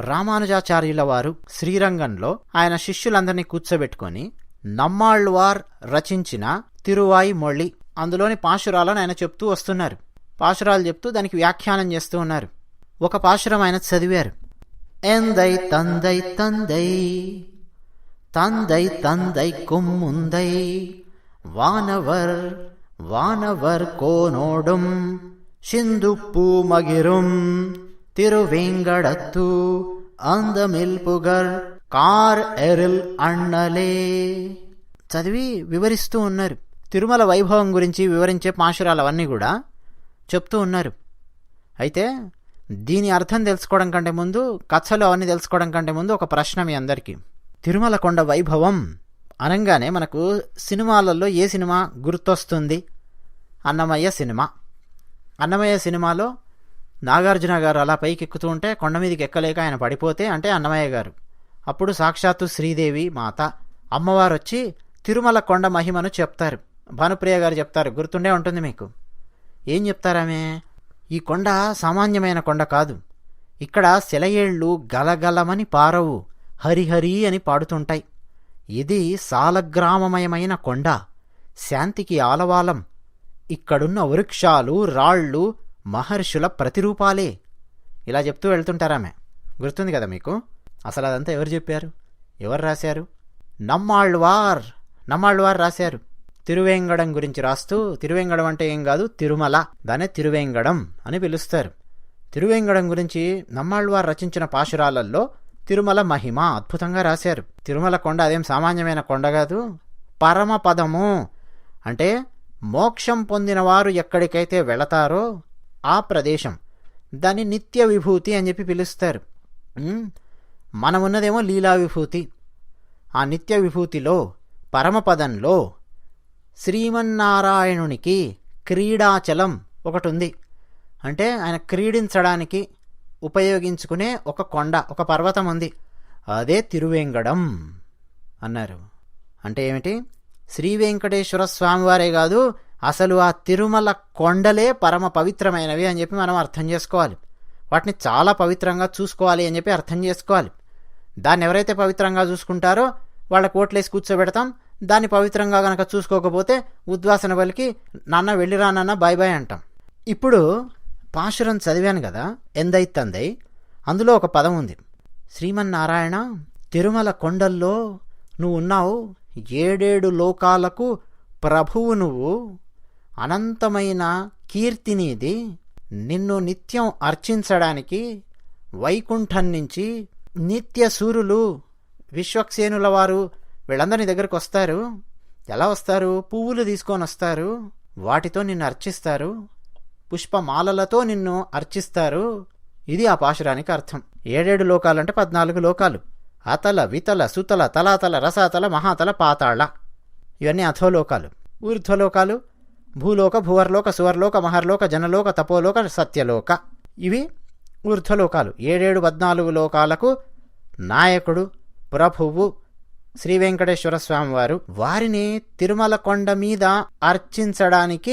రామానుజాచార్యుల వారు శ్రీరంగంలో ఆయన శిష్యులందరినీ కూర్చోబెట్టుకొని నమ్మాళ్వార్ రచించిన తిరువాయి మొళ్ళి అందులోని పాశురాలను ఆయన చెప్తూ వస్తున్నారు. పాశురాలు చెప్తూ దానికి వ్యాఖ్యానం చేస్తూ ఉన్నారు. ఒక పాశురం ఆయన చదివారు. ఎందై తందై తందై తందై తందై కుమ్ముందై వానవర్ వానవర్ కోనోடும் సింధుప్పూ మగిరుం తిరువేంగడత్తు అందమిల్పుగర్ కార్ ఎరిల్ అన్నలే చదివి వివరిస్తూ ఉన్నారు. తిరుమల వైభవం గురించి వివరించే పాశురాలు అవన్నీ కూడా చెప్తూ ఉన్నారు. అయితే దీని అర్థం తెలుసుకోవడం కంటే ముందు, కథలు అవన్నీ తెలుసుకోవడం కంటే ముందు ఒక ప్రశ్న మీ అందరికీ. తిరుమల కొండ వైభవం అనగానే మనకు సినిమాలలో ఏ సినిమా గుర్తొస్తుంది? అన్నమయ్య సినిమా. అన్నమయ్య సినిమాలో నాగార్జున గారు అలా పైకి ఎక్కుతూ ఉంటే కొండ మీదకి ఎక్కలేక ఆయన పడిపోతే, అంటే అన్నమయ్య గారు, అప్పుడు సాక్షాత్తు శ్రీదేవి మాత అమ్మవారు వచ్చి తిరుమల కొండ మహిమను చెప్తారు. భానుప్రియ గారు చెప్తారు, గుర్తుండే ఉంటుంది మీకు. ఏం చెప్తారామె? ఈ కొండ సామాన్యమైన కొండ కాదు. ఇక్కడ సెలయేళ్లు గలగలమని పారవు, హరిహరి అని పాడుతుంటాయి. ఇది సాలగ్రామమయమైన కొండ, శాంతికి ఆలవాలం. ఇక్కడున్న వృక్షాలు రాళ్ళు మహర్షుల ప్రతిరూపాలే. ఇలా చెప్తూ వెళ్తుంటారామె. గుర్తుంది కదా మీకు? అసలు అదంతా ఎవరు చెప్పారు? ఎవరు రాశారు? నమ్మాళ్వార్ రాశారు. తిరువేంగడం గురించి రాస్తూ, తిరువేంగడం అంటే ఏం కాదు, తిరుమల, దాన్నే తిరువేంగడం అని పిలుస్తారు. తిరువేంగడం గురించి నమ్మాళ్వార్ రచించిన పాశురాలలో తిరుమల మహిమ అద్భుతంగా రాశారు. తిరుమల కొండ అదేం సామాన్యమైన కొండ కాదు. పరమపదము అంటే మోక్షం పొందిన వారు ఎక్కడికైతే వెళతారో ఆ ప్రదేశం, దాన్ని నిత్య విభూతి అని చెప్పి పిలుస్తారు. మనమున్నదేమో లీలా విభూతి. ఆ నిత్య విభూతిలో, పరమపదంలో శ్రీమన్నారాయణునికి క్రీడాచలం ఒకటి ఉంది. అంటే ఆయన క్రీడించడానికి ఉపయోగించుకునే ఒక కొండ, ఒక పర్వతం ఉంది. అదే తిరువేంగడం అన్నారు. అంటే ఏమిటి? శ్రీ వెంకటేశ్వర స్వామివారే కాదు, అసలు ఆ తిరుమల కొండలే పరమ పవిత్రమైనవి అని చెప్పి మనం అర్థం చేసుకోవాలి. వాటిని చాలా పవిత్రంగా చూసుకోవాలి అని చెప్పి అర్థం చేసుకోవాలి. దాన్ని ఎవరైతే పవిత్రంగా చూసుకుంటారో వాళ్ళకి ఓట్లేసి కూర్చోబెడతాం. దాన్ని పవిత్రంగా గనక చూసుకోకపోతే ఉద్వాసన పలికి నాన్న వెళ్ళిరా నాన్న బాయ్ బాయ్ అంటాం. ఇప్పుడు పాశురం చదివాను కదా, ఎందై తందై, అందులో ఒక పదం ఉంది. శ్రీమన్నారాయణ, తిరుమల కొండల్లో నువ్వు ఉన్నావు, 7 లోకాలకు ప్రభువు నువ్వు, అనంతమైన కీర్తి నీది. నిన్ను నిత్యం అర్చించడానికి వైకుంఠం నుంచి నిత్య సూరులు, విశ్వక్సేనుల వారు వీళ్ళందరి దగ్గరికి వస్తారు. ఎలా వస్తారు? పువ్వులు తీసుకొని వస్తారు, వాటితో నిన్ను అర్చిస్తారు, పుష్పమాలలతో నిన్ను అర్చిస్తారు. ఇది ఆ పాశురానికి అర్థం. 7 లోకాలంటే 14 లోకాలు. అతల, వితల, సుతల, తలాతల, రసాతల, మహాతల, పాతాళ, ఇవన్నీ అథోలోకాలు. ఊర్ధ్వలోకాలు భూలోక, భువర్లోక, సువర్లోక, మహర్లోక, జనలోక, తపోలోక, సత్యలోక. ఇవి ఊర్ధ్వలోకాలు. 7 14 లోకాలకు నాయకుడు, ప్రభువు శ్రీ వెంకటేశ్వర స్వామివారు. వారిని తిరుమల కొండ మీద అర్చించడానికి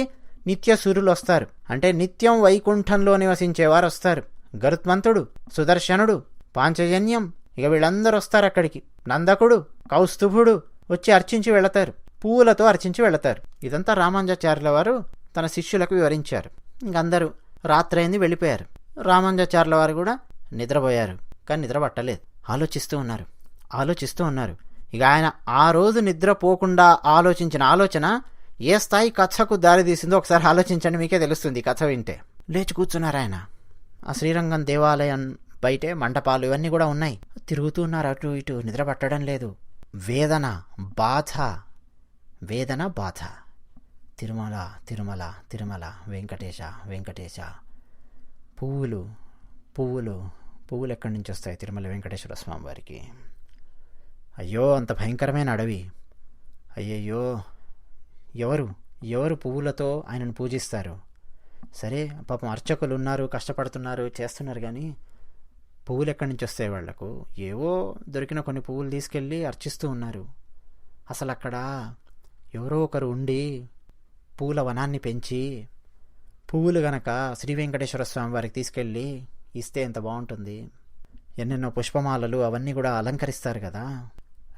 నిత్య సూర్యులు వస్తారు. అంటే నిత్యం వైకుంఠంలో నివసించేవారు వస్తారు. గరుత్మంతుడు, సుదర్శనుడు, పాంచజన్యం, ఇక వీళ్ళందరూ వస్తారు అక్కడికి. నందకుడు, కౌస్తుభుడు వచ్చి అర్చించి వెళతారు, పువ్వులతో అర్చించి వెళతారు. ఇదంతా రామానుజాచార్యుల వారు తన శిష్యులకు వివరించారు. ఇంకందరూ రాత్రైంది వెళ్ళిపోయారు. రామానుజాచార్యుల వారు కూడా నిద్రపోయారు. కానీ నిద్ర పట్టలేదు. ఆలోచిస్తూ ఉన్నారు. ఇక ఆయన ఆ రోజు నిద్రపోకుండా ఆలోచించిన ఆలోచన ఏ స్థాయి కథకు దారితీసిందో ఒకసారి ఆలోచించండి, మీకే తెలుస్తుంది కథ వింటే. లేచి కూర్చున్నారు ఆయన. ఆ శ్రీరంగం దేవాలయం బయటే మంటపాలు ఇవన్నీ కూడా ఉన్నాయి. తిరుగుతూ ఉన్నారు అటు ఇటు, నిద్ర పట్టడం లేదు. వేదన బాధ. తిరుమల తిరుమల తిరుమల, వెంకటేశ వెంకటేశ. పువ్వులు ఎక్కడి నుంచి వస్తాయి తిరుమల వెంకటేశ్వర స్వామి వారికి? అయ్యో, అంత భయంకరమైన అడవి. అయ్యయ్యో, ఎవరు పువ్వులతో ఆయనను పూజిస్తారు? సరే, పాపం అర్చకులు ఉన్నారు, కష్టపడుతున్నారు, చేస్తున్నారు, కానీ పువ్వులు ఎక్కడి నుంచి వస్తాయి వాళ్లకు? ఏవో దొరికిన కొన్ని పువ్వులు తీసుకెళ్ళి అర్చిస్తూ ఉన్నారు. అసలు అక్కడ ఎవరో ఒకరు ఉండి పూల వనాన్ని పెంచి పువ్వులు గనక శ్రీ వెంకటేశ్వర స్వామి వారికి తీసుకెళ్ళి ఇస్తే ఎంత బాగుంటుంది. ఎన్నెన్నో పుష్పమాలలు అవన్నీ కూడా అలంకరిస్తారు కదా.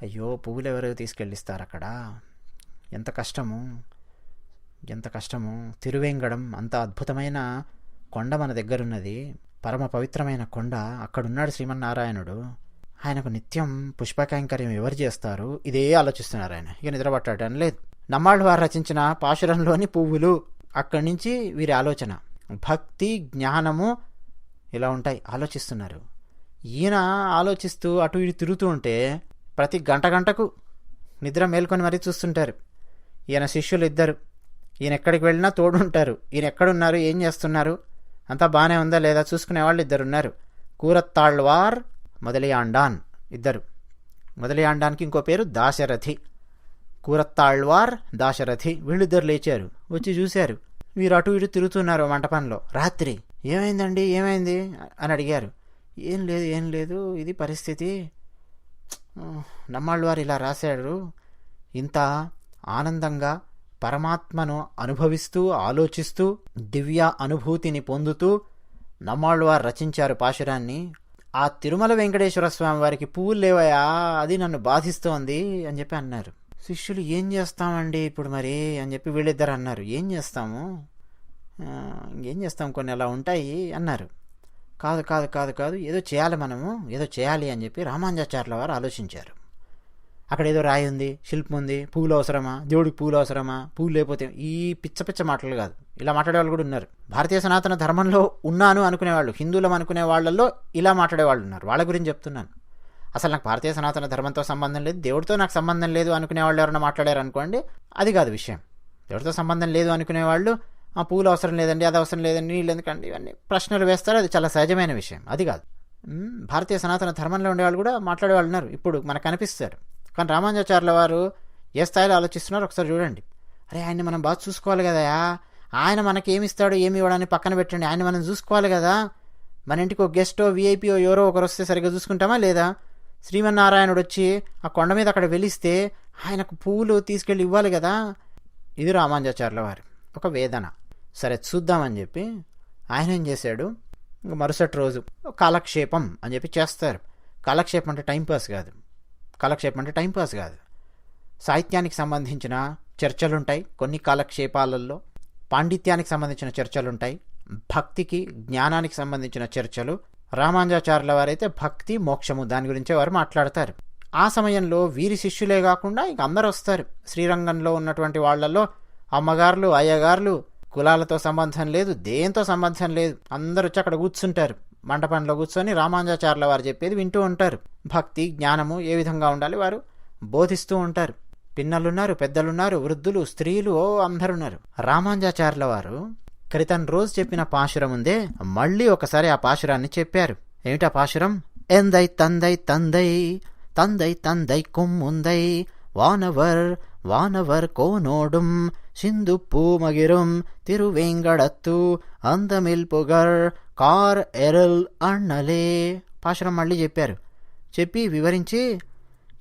అయ్యో, పువ్వులు ఎవరు తీసుకెళ్ళిస్తారు అక్కడ? ఎంత కష్టము, ఎంత కష్టము. తిరువేంగడం అంత అద్భుతమైన కొండ మన దగ్గరున్నది, పరమ పవిత్రమైన కొండ. అక్కడున్నాడు శ్రీమన్నారాయణుడు. ఆయనకు నిత్యం పుష్పకైంకర్యం ఎవరు చేస్తారు? ఇదే ఆలోచిస్తున్నారు ఆయన. ఇక నిద్రపట్టడం లేదు. నమ్మాళ్ళు వారు రచించిన పాశురంలోని పువ్వులు, అక్కడి నుంచి వీరి ఆలోచన. భక్తి, జ్ఞానము ఇలా ఉంటాయి. ఆలోచిస్తున్నారు. ఈయన ఆలోచిస్తూ అటు ఇటు తిరుగుతూ ఉంటే ప్రతి గంటకు నిద్ర మేల్కొని మరీ చూస్తుంటారు. ఈయన శిష్యులు ఇద్దరు. ఈయన ఎక్కడికి వెళ్ళినా తోడుంటారు. ఈయన ఎక్కడున్నారు, ఏం చేస్తున్నారు, అంతా బాగానే ఉందా లేదా చూసుకునే వాళ్ళు ఇద్దరు ఉన్నారు. కూరత్తాళ్వార్, మొదలియాండాన్ ఇద్దరు. మొదలియాండానికి ఇంకో పేరు దాశరథి. కూరత్తాళ్వార్, దాశరథి వీళ్ళిద్దరు లేచారు. వచ్చి చూశారు. వీరు అటు ఇటు తిరుగుతున్నారు మంటపంలో. రాత్రి. ఏమైందండి, ఏమైంది అని అడిగారు. ఏం లేదు, ఇది పరిస్థితి. నమ్మాళ్ళవారు ఇలా రాశాడు. ఇంత ఆనందంగా పరమాత్మను అనుభవిస్తూ ఆలోచిస్తూ దివ్య అనుభూతిని పొందుతూ నమ్మాళ్ళవారు రచించారు పాశురాన్ని. ఆ తిరుమల వెంకటేశ్వర స్వామి వారికి పువ్వులు లేవయా, అది నన్ను బాధిస్తోంది అని చెప్పి అన్నారు. శిష్యులు ఏం చేస్తామండి ఇప్పుడు మరి అని చెప్పి వీళ్ళిద్దరు అన్నారు. ఏం చేస్తాము, కొన్ని అలా ఉంటాయి అన్నారు. కాదు, ఏదో చేయాలి, మనము ఏదో చేయాలి అని చెప్పి రామానుజాచార్యుల వారు ఆలోచించారు. అక్కడ ఏదో రాయి ఉంది, శిల్పం ఉంది, పువ్వులు అవసరమా, దేవుడికి పువ్వులు అవసరమా, పువ్వులు లేకపోతే, ఈ పిచ్చ మాటలు కాదు. ఇలా మాట్లాడేవాళ్ళు కూడా ఉన్నారు. భారతీయ సనాతన ధర్మంలో ఉన్నాను అనుకునేవాళ్ళు, హిందువులం అనుకునే వాళ్ళల్లో ఇలా మాట్లాడేవాళ్ళు ఉన్నారు. వాళ్ళ గురించి చెప్తున్నాను. అసలు నాకు భారతీయ సనాతన ధర్మంతో సంబంధం లేదు, దేవుడితో నాకు సంబంధం లేదు అనుకునే వాళ్ళు ఎవరైనా మాట్లాడారు అనుకోండి, అది కాదు విషయం. దేవుడితో సంబంధం లేదు అనుకునేవాళ్ళు ఆ పువ్వులు అవసరం లేదండి, అది అవసరం లేదండి, నీళ్ళు ఎందుకండి, ఇవన్నీ ప్రశ్నలు వేస్తారు. అది చాలా సహజమైన విషయం. అది కాదు. భారతీయ సనాతన ధర్మంలో ఉండేవాళ్ళు కూడా మాట్లాడేవాళ్ళు ఉన్నారు. ఇప్పుడు మనకు కనిపిస్తారు. కానీ రామానుజాచార్యుల వారు ఏ స్థాయిలో ఆలోచిస్తున్నారో ఒకసారి చూడండి. అరే, ఆయన్ని మనం బాగా చూసుకోవాలి కదా, ఆయన మనకి ఏమిస్తాడో ఏమి ఇవ్వడాన్ని పక్కన పెట్టండి, ఆయన మనం చూసుకోవాలి కదా. మన ఇంటికి ఒక గెస్టో విఐపీఓ ఎవరో ఒకరు వస్తే సరిగ్గా చూసుకుంటామా లేదా? శ్రీమన్నారాయణుడు వచ్చి ఆ కొండ మీద అక్కడ వెలిస్తే ఆయనకు పువ్వులు తీసుకెళ్ళి ఇవ్వాలి కదా. ఇది రామానుజాచార్యుల వారు ఒక వేదన. సరే చూద్దామని చెప్పి ఆయన ఏం చేశాడు, మరుసటి రోజు కాలక్షేపం అని చెప్పి చేస్తారు. కాలక్షేపం అంటే టైంపాస్ కాదు. సాహిత్యానికి సంబంధించిన చర్చలుంటాయి కొన్ని కాలక్షేపాలలో, పాండిత్యానికి సంబంధించిన చర్చలుంటాయి, భక్తికి జ్ఞానానికి సంబంధించిన చర్చలు. రామానుజాచార్యుల వారైతే భక్తి, మోక్షము దాని గురించే వారు మాట్లాడతారు. ఆ సమయంలో వీరి శిష్యులే కాకుండా ఇంక అందరూ వస్తారు. శ్రీరంగంలో ఉన్నటువంటి వాళ్లలో అమ్మగారులు, అయ్యగారులు, కులాలతో సంబంధం లేదు, దేంతో సంబంధం లేదు, అందరూ వచ్చి అక్కడ కూర్చుంటారు. మండపంలో కూర్చొని రామానుజాచార్యుల వారు చెప్పేది వింటూ ఉంటారు. భక్తి, జ్ఞానము ఏ విధంగా ఉండాలి వారు బోధిస్తూ ఉంటారు. పిన్నలున్నారు, పెద్దలున్నారు, వృద్ధులు, స్త్రీలు, అందరున్నారు. రామానుజాచార్యుల వారు క్రితం రోజు చెప్పిన పాశురం ఉందే, మళ్ళీ ఒకసారి ఆ పాశురాన్ని చెప్పారు. ఏమిటా పాశురం? ఎందై తందై తందై తందై తందై కొమ్ముందై వానవర్ కోనోடும் సింధు పూమగిరం తిరువేంగడత్తు అందమిల్ పుగర్ కార్ ఎరల్ అన్నలే. పాశురం మళ్ళీ చెప్పారు. చెప్పి వివరించి,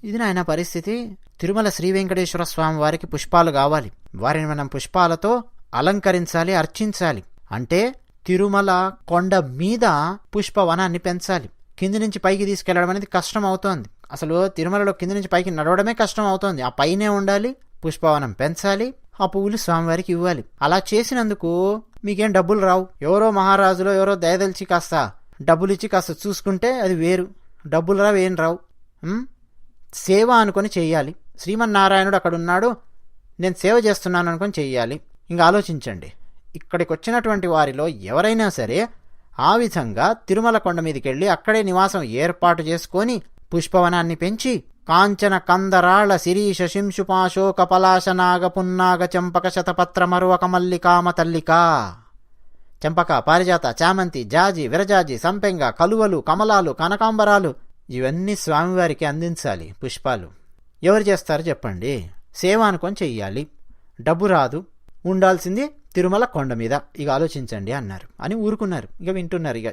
ఇది నాయన పరిస్థితి, తిరుమల శ్రీ వెంకటేశ్వర స్వామి వారికి పుష్పాలు కావాలి, వారిని మనం పుష్పాలతో అలంకరించాలి, అర్చించాలి. అంటే తిరుమల కొండ మీద పుష్పవనాన్ని పెంచాలి. కింది నుంచి పైకి తీసుకెళ్లడం అనేది కష్టం అవుతోంది. అసలు తిరుమలలో కింది నుంచి పైకి నడవడమే కష్టం అవుతోంది. ఆ పైనే ఉండాలి, పుష్పవనం పెంచాలి, ఆ పువ్వులు స్వామివారికి ఇవ్వాలి. అలా చేసినందుకు మీకేం డబ్బులు రావు. ఎవరో మహారాజులో ఎవరో దయదలిచి కాస్త డబ్బులు ఇచ్చి కాస్త చూసుకుంటే అది వేరు. డబ్బులు రావు, ఏం రావు. సేవ అనుకొని చెయ్యాలి. శ్రీమన్నారాయణుడు అక్కడున్నాడు, నేను సేవ చేస్తున్నాను అనుకొని చెయ్యాలి. ఇంకా ఆలోచించండి, ఇక్కడికి వచ్చినటువంటి వారిలో ఎవరైనా సరే ఆ విధంగా తిరుమల కొండ మీదకి వెళ్ళి అక్కడే నివాసం ఏర్పాటు చేసుకొని పుష్పవనాన్ని పెంచి కాంచన కందరాళ శిరీష శింశుపాశోక పలాశనాగ పున్నాగ చంపక శతపత్ర మరువక మల్లికామ తల్లికా, చంపక, పారిజాత, చామంతి, జాజి, విరజాజి, సంపెంగ, కలువలు, కమలాలు, కనకాంబరాలు ఇవన్నీ స్వామివారికి అందించాలి. పుష్పాలు ఎవరు చేస్తారు చెప్పండి? సేవ అనుకొని చెయ్యాలి. డబ్బు రాదు, ఉండాల్సింది తిరుమల కొండ మీద. ఇక ఆలోచించండి అన్నారు అని ఊరుకున్నారు. ఇక వింటున్నారు. ఇక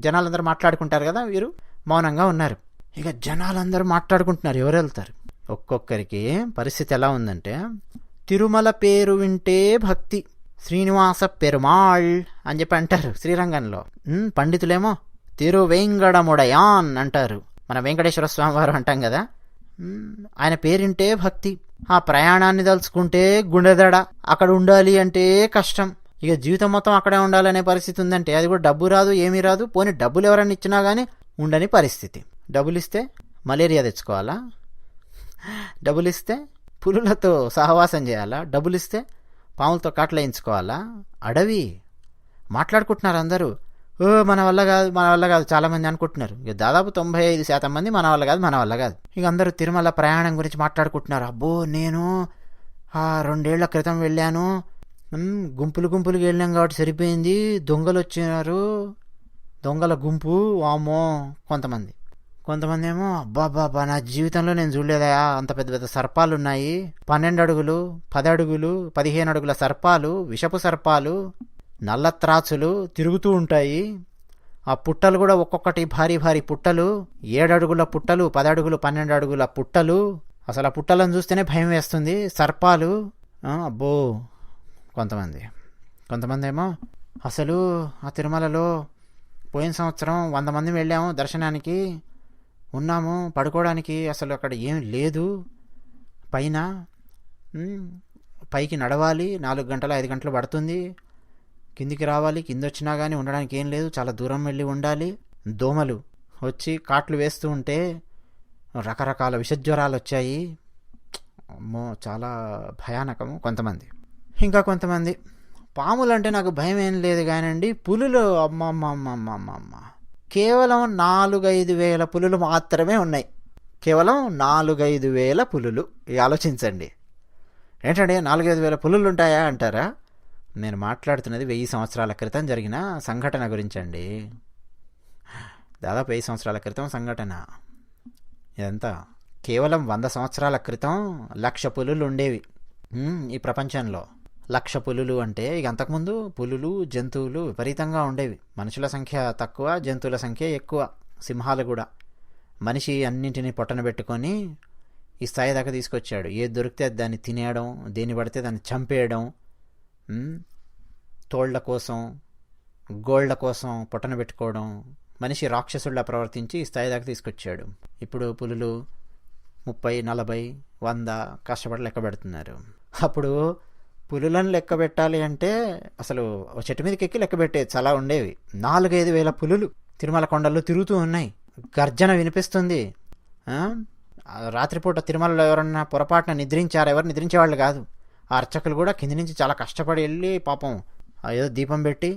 జనాలందరూ మాట్లాడుకుంటారు కదా, వీరు మౌనంగా ఉన్నారు. ఇక జనాలందరూ మాట్లాడుకుంటున్నారు, ఎవరు వెళ్తారు. ఒక్కొక్కరికి పరిస్థితి ఎలా ఉందంటే, తిరుమల పేరు వింటే భక్తి, శ్రీనివాస పెరుమాళ్ అని చెప్పి అంటారు శ్రీరంగంలో. పండితులేమో తిరువేంగడముడయాన్ అంటారు. మన వెంకటేశ్వర స్వామి వారు అంటాం కదా. ఆయన పేరింటే భక్తి. ఆ ప్రయాణాన్ని తలుచుకుంటే గుండెదడ. అక్కడ ఉండాలి అంటే కష్టం. ఇక జీవితం మొత్తం అక్కడే ఉండాలనే పరిస్థితి ఉందంటే అది కూడా డబ్బు రాదు, ఏమీ రాదు. పోనీ డబ్బులు ఎవరన్నా ఇచ్చినా కానీ ఉండని పరిస్థితి. డబ్బులు ఇస్తే మలేరియా తెచ్చుకోవాలా, డబ్బులు ఇస్తే పులులతో సహవాసం చేయాలా, డబ్బులు ఇస్తే పాములతో కాటలేయించుకోవాలా. అడవి మాట్లాడుకుంటున్నారు అందరూ. మన వల్ల కాదు, మన వల్ల కాదు చాలామంది అనుకుంటున్నారు. ఇక దాదాపు 95% మంది మన వల్ల కాదు, మన వల్ల కాదు. ఇక అందరూ తిరుమల ప్రయాణం గురించి మాట్లాడుకుంటున్నారు. అబ్బో నేను 2 ఏళ్ల క్రితం వెళ్ళాను, గుంపులు గుంపులుగా వెళ్ళాం కాబట్టి సరిపోయింది, దొంగలు వచ్చినారు, దొంగల గుంపు, వామ్మో. కొంతమంది ఏమో అబ్బాబ్బా నా జీవితంలో నేను చూడలేదా అంత పెద్ద పెద్ద సర్పాలు ఉన్నాయి, 12 అడుగులు 10 అడుగులు 15 అడుగుల సర్పాలు, విషపు సర్పాలు, నల్ల త్రాచులు తిరుగుతూ ఉంటాయి. ఆ పుట్టలు కూడా ఒక్కొక్కటి భారీ భారీ పుట్టలు, 7 అడుగుల పుట్టలు, 10 అడుగులు 12 అడుగుల పుట్టలు. అసలు ఆ పుట్టలను చూస్తేనే భయం వేస్తుంది. సర్పాలు. అబ్బో. కొంతమంది ఏమో అసలు ఆ తిరుమలలో పోయిన సంవత్సరం 100 మంది వెళ్ళాము దర్శనానికి, ఉన్నాము పడుకోవడానికి, అసలు అక్కడ ఏం లేదు. పైకి నడవాలి 4 గంటలు 5 గంటలు పడుతుంది, కిందికి రావాలి, కింద వచ్చినా కానీ ఉండడానికి ఏం లేదు, చాలా దూరం వెళ్ళి ఉండాలి. దోమలు వచ్చి కాట్లు వేస్తూ ఉంటే రకరకాల విషజ్వరాలు వచ్చాయి. అమ్మో చాలా భయానకము. ఇంకా కొంతమంది పాములు అంటే నాకు భయం ఏం లేదు కానండి, పులులు అమ్మమ్మమ్మమ్మమ్మ కేవలం 4-5 వేల పులులు మాత్రమే ఉన్నాయి. కేవలం 4-5 వేల పులులు. ఆలోచించండి. ఏంటంటే 4-5 వేల పులులు ఉంటాయా అంటారా? నేను మాట్లాడుతున్నది 1000 సంవత్సరాల క్రితం జరిగిన సంఘటన గురించి అండి. దాదాపు 1000 సంవత్సరాల క్రితం సంఘటన ఇదంతా. కేవలం 100 సంవత్సరాల క్రితం 1,00,000 పులులు ఉండేవి ఈ ప్రపంచంలో. 1,00,000 పులులు అంటే ఇక అంతకుముందు పులులు జంతువులు విపరీతంగా ఉండేవి. మనుషుల సంఖ్య తక్కువ, జంతువుల సంఖ్య ఎక్కువ. సింహాలు కూడా. మనిషి అన్నింటినీ పొట్టన పెట్టుకొని ఈ స్థాయి దాకా తీసుకొచ్చాడు. ఏది దొరికితే దాన్ని తినేయడం, దేన్ని పడితే దాన్ని చంపేయడం, తోళ్ల కోసం గోళ్ల కోసం పొట్టన పెట్టుకోవడం. మనిషి రాక్షసుల్లా ప్రవర్తించి ఈ స్థాయి దాకా తీసుకొచ్చాడు. ఇప్పుడు పులులు 30, 40, 100 కష్టపడి లెక్క పెడుతున్నారు. అప్పుడు పులులను లెక్క పెట్టాలి అంటే అసలు చెట్టు మీదకి ఎక్కి లెక్క పెట్టేది చాలా ఉండేవి. 4-5 వేల పులులు తిరుమల కొండల్లో తిరుగుతూ ఉన్నాయి. గర్జన వినిపిస్తుంది. రాత్రిపూట తిరుమలలో ఎవరన్నా పొరపాటున నిద్రించారు, ఎవరు నిద్రించేవాళ్ళు కాదు. ఆ అర్చకులు కూడా కింది నుంచి చాలా కష్టపడి వెళ్ళి పాపం ఏదో దీపం పెట్టి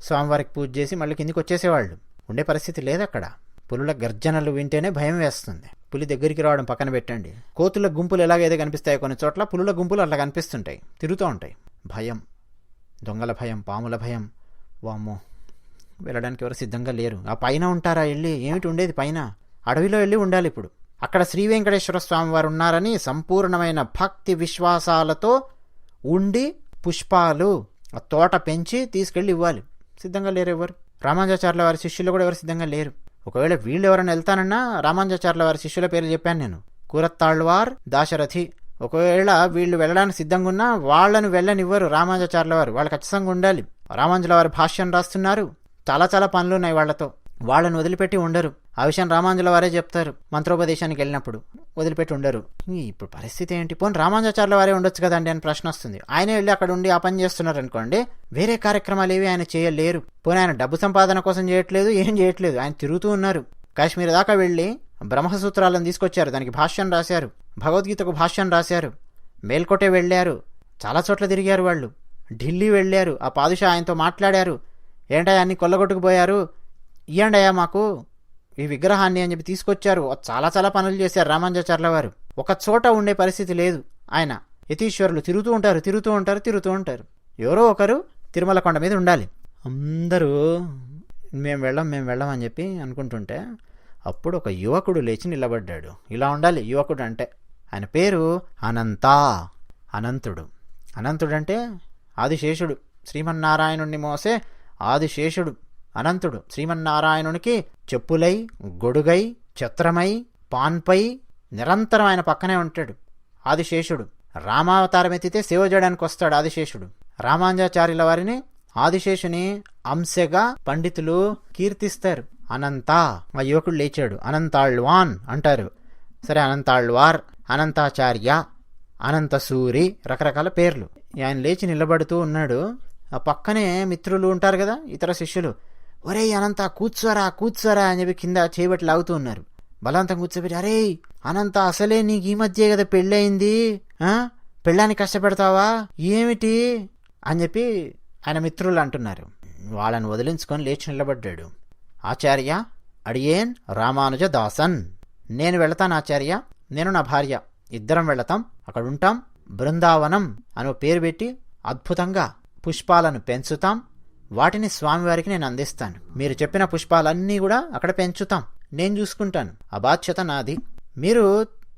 స్వామివారికి పూజ చేసి మళ్ళీ కిందికి వచ్చేసేవాళ్ళు. ఉండే పరిస్థితి లేదు అక్కడ. పులుల గర్జనలు వింటేనే భయం వేస్తుంది. పులి దగ్గరికి రావడం పక్కన పెట్టండి. కోతుల గుంపులు ఎలాగైతే కనిపిస్తాయో కొన్ని చోట్ల పులుల గుంపులు అట్లా కనిపిస్తుంటాయి, తిరుగుతూ ఉంటాయి. భయం, దొంగల భయం, పాముల భయం. వామ్మో, వెళ్ళడానికి ఎవరు సిద్ధంగా లేరు. ఆ పైన ఉంటారా వెళ్ళి? ఏమిటి ఉండేది పైన? అడవిలో వెళ్ళి ఉండాలి. ఇప్పుడు అక్కడ శ్రీ వెంకటేశ్వర స్వామి వారు ఉన్నారని సంపూర్ణమైన భక్తి విశ్వాసాలతో ఉండి పుష్పాలు ఆ తోట పెంచి తీసుకెళ్ళి ఇవ్వాలి. సిద్ధంగా లేరు ఎవరు. రామానుజాచార్యుల వారి శిష్యులు కూడా ఎవరు సిద్ధంగా లేరు. ఒకవేళ వీళ్ళు ఎవరైనా వెళ్తానన్నా రామానుజాచార్యుల వారి శిష్యుల పేర్లు చెప్పాను నేను. కూరత్తాళ్వార్, దాశరథి. ఒకవేళ వీళ్ళు వెళ్ళడానికి సిద్ధంగా ఉన్నా వాళ్ళను వెళ్ళనివ్వరు రామానుజాచార్యుల వారు. వాళ్ళు ఖచ్చితంగా ఉండాలి. రామానుజుల వారి భాష్యం రాస్తున్నారు, చాలా పనులు ఉన్నాయి వాళ్లతో. వాళ్ళని వదిలిపెట్టి ఉండరు. ఆ విషయం రామానుజుల వారే చెప్తారు మంత్రోపదేశానికి వెళ్ళినప్పుడు. వదిలిపెట్టి ఉండరు. ఇప్పుడు పరిస్థితి ఏంటి? పోనీ రామానుజాచార్యుల వారే ఉండొచ్చు కదండి అని ప్రశ్న వస్తుంది. ఆయనే వెళ్ళి అక్కడ ఉండి ఆ పని చేస్తున్నారు అనుకోండి, వేరే కార్యక్రమాలు ఏవి ఆయన చేయలేరు. పోనీ ఆయన డబ్బు సంపాదన కోసం చేయట్లేదు, ఏం చేయట్లేదు. ఆయన తిరుగుతూ ఉన్నారు. కాశ్మీర్ దాకా వెళ్ళి బ్రహ్మసూత్రాలను తీసుకొచ్చారు, దానికి భాష్యం రాశారు, భగవద్గీతకు భాష్యం రాశారు. మేల్కోటే వెళ్ళారు, చాలా చోట్ల తిరిగారు వాళ్ళు. ఢిల్లీ వెళ్ళారు, ఆ పాదుషా ఆయనతో మాట్లాడారు. ఏంటయ్యా అన్ని కొల్లగొట్టుకుపోయారు, ఇయ్యండయ్యా మాకు ఈ విగ్రహాన్ని అని చెప్పి తీసుకొచ్చారు. చాలా పనులు చేశారు రామానుజాచార్యుల వారు. ఒక చోట ఉండే పరిస్థితి లేదు. ఆయన యతీశ్వరులు తిరుగుతూ ఉంటారు. ఎవరో ఒకరు తిరుమల కొండ మీద ఉండాలి. అందరూ మేము వెళ్ళం అని చెప్పి అనుకుంటుంటే అప్పుడు ఒక యువకుడు లేచి నిలబడ్డాడు. ఇలా ఉండాలి యువకుడు అంటే. ఆయన పేరు అనంతుడు. అనంతుడంటే ఆదిశేషుడు, శ్రీమన్నారాయణుణ్ణి మోసే ఆదిశేషుడు. అనంతుడు శ్రీమన్నారాయణునికి చెప్పులై, గొడుగై, ఛత్రమై, పాన్పై నిరంతరం ఆయన పక్కనే ఉంటాడు ఆదిశేషుడు. రామావతారం ఎత్తితే సేవ చేయడానికి వస్తాడు ఆదిశేషుడు. రామానుజాచార్యుల వారిని ఆదిశేషుని అంశగా పండితులు కీర్తిస్తారు. అనంత. ఆ యువకుడు లేచాడు. అనంతాళ్వాన్ అంటారు. సరే, అనంతాళ్వార్, అనంతాచార్య, అనంతసూరి, రకరకాల పేర్లు. ఆయన లేచి నిలబడుతూ ఉన్నాడు. ఆ పక్కనే మిత్రులు ఉంటారు కదా, ఇతర శిష్యులు, ఒరే అనంత కూర్చోరా కూర్చోరా అని చెప్పి కింద చేయబట్టి లాగుతూ ఉన్నారు. బలవంతం కూర్చోబెట్టి, అరే అనంత, అసలే నీకు ఈ మధ్యే కదా పెళ్ళయింది, పెళ్ళాన్ని కష్టపెడతావా ఏమిటి అని చెప్పి ఆయన మిత్రులు అంటున్నారు. వాళ్ళని వదిలించుకొని లేచి నిలబడ్డాడు. ఆచార్య, అడియేన్ రామానుజ దాసన్, నేను వెళతాను ఆచార్య, నేను నా భార్య ఇద్దరం వెళతాం, అక్కడ ఉంటాం, బృందావనం అని పేరు పెట్టి అద్భుతంగా పుష్పాలను పెంచుతాం, వాటిని స్వామివారికి నేను అందిస్తాను. మీరు చెప్పిన పుష్పాలన్నీ కూడా అక్కడ పెంచుతాం, నేను చూసుకుంటాను, ఆ బాధ్యత నాది. మీరు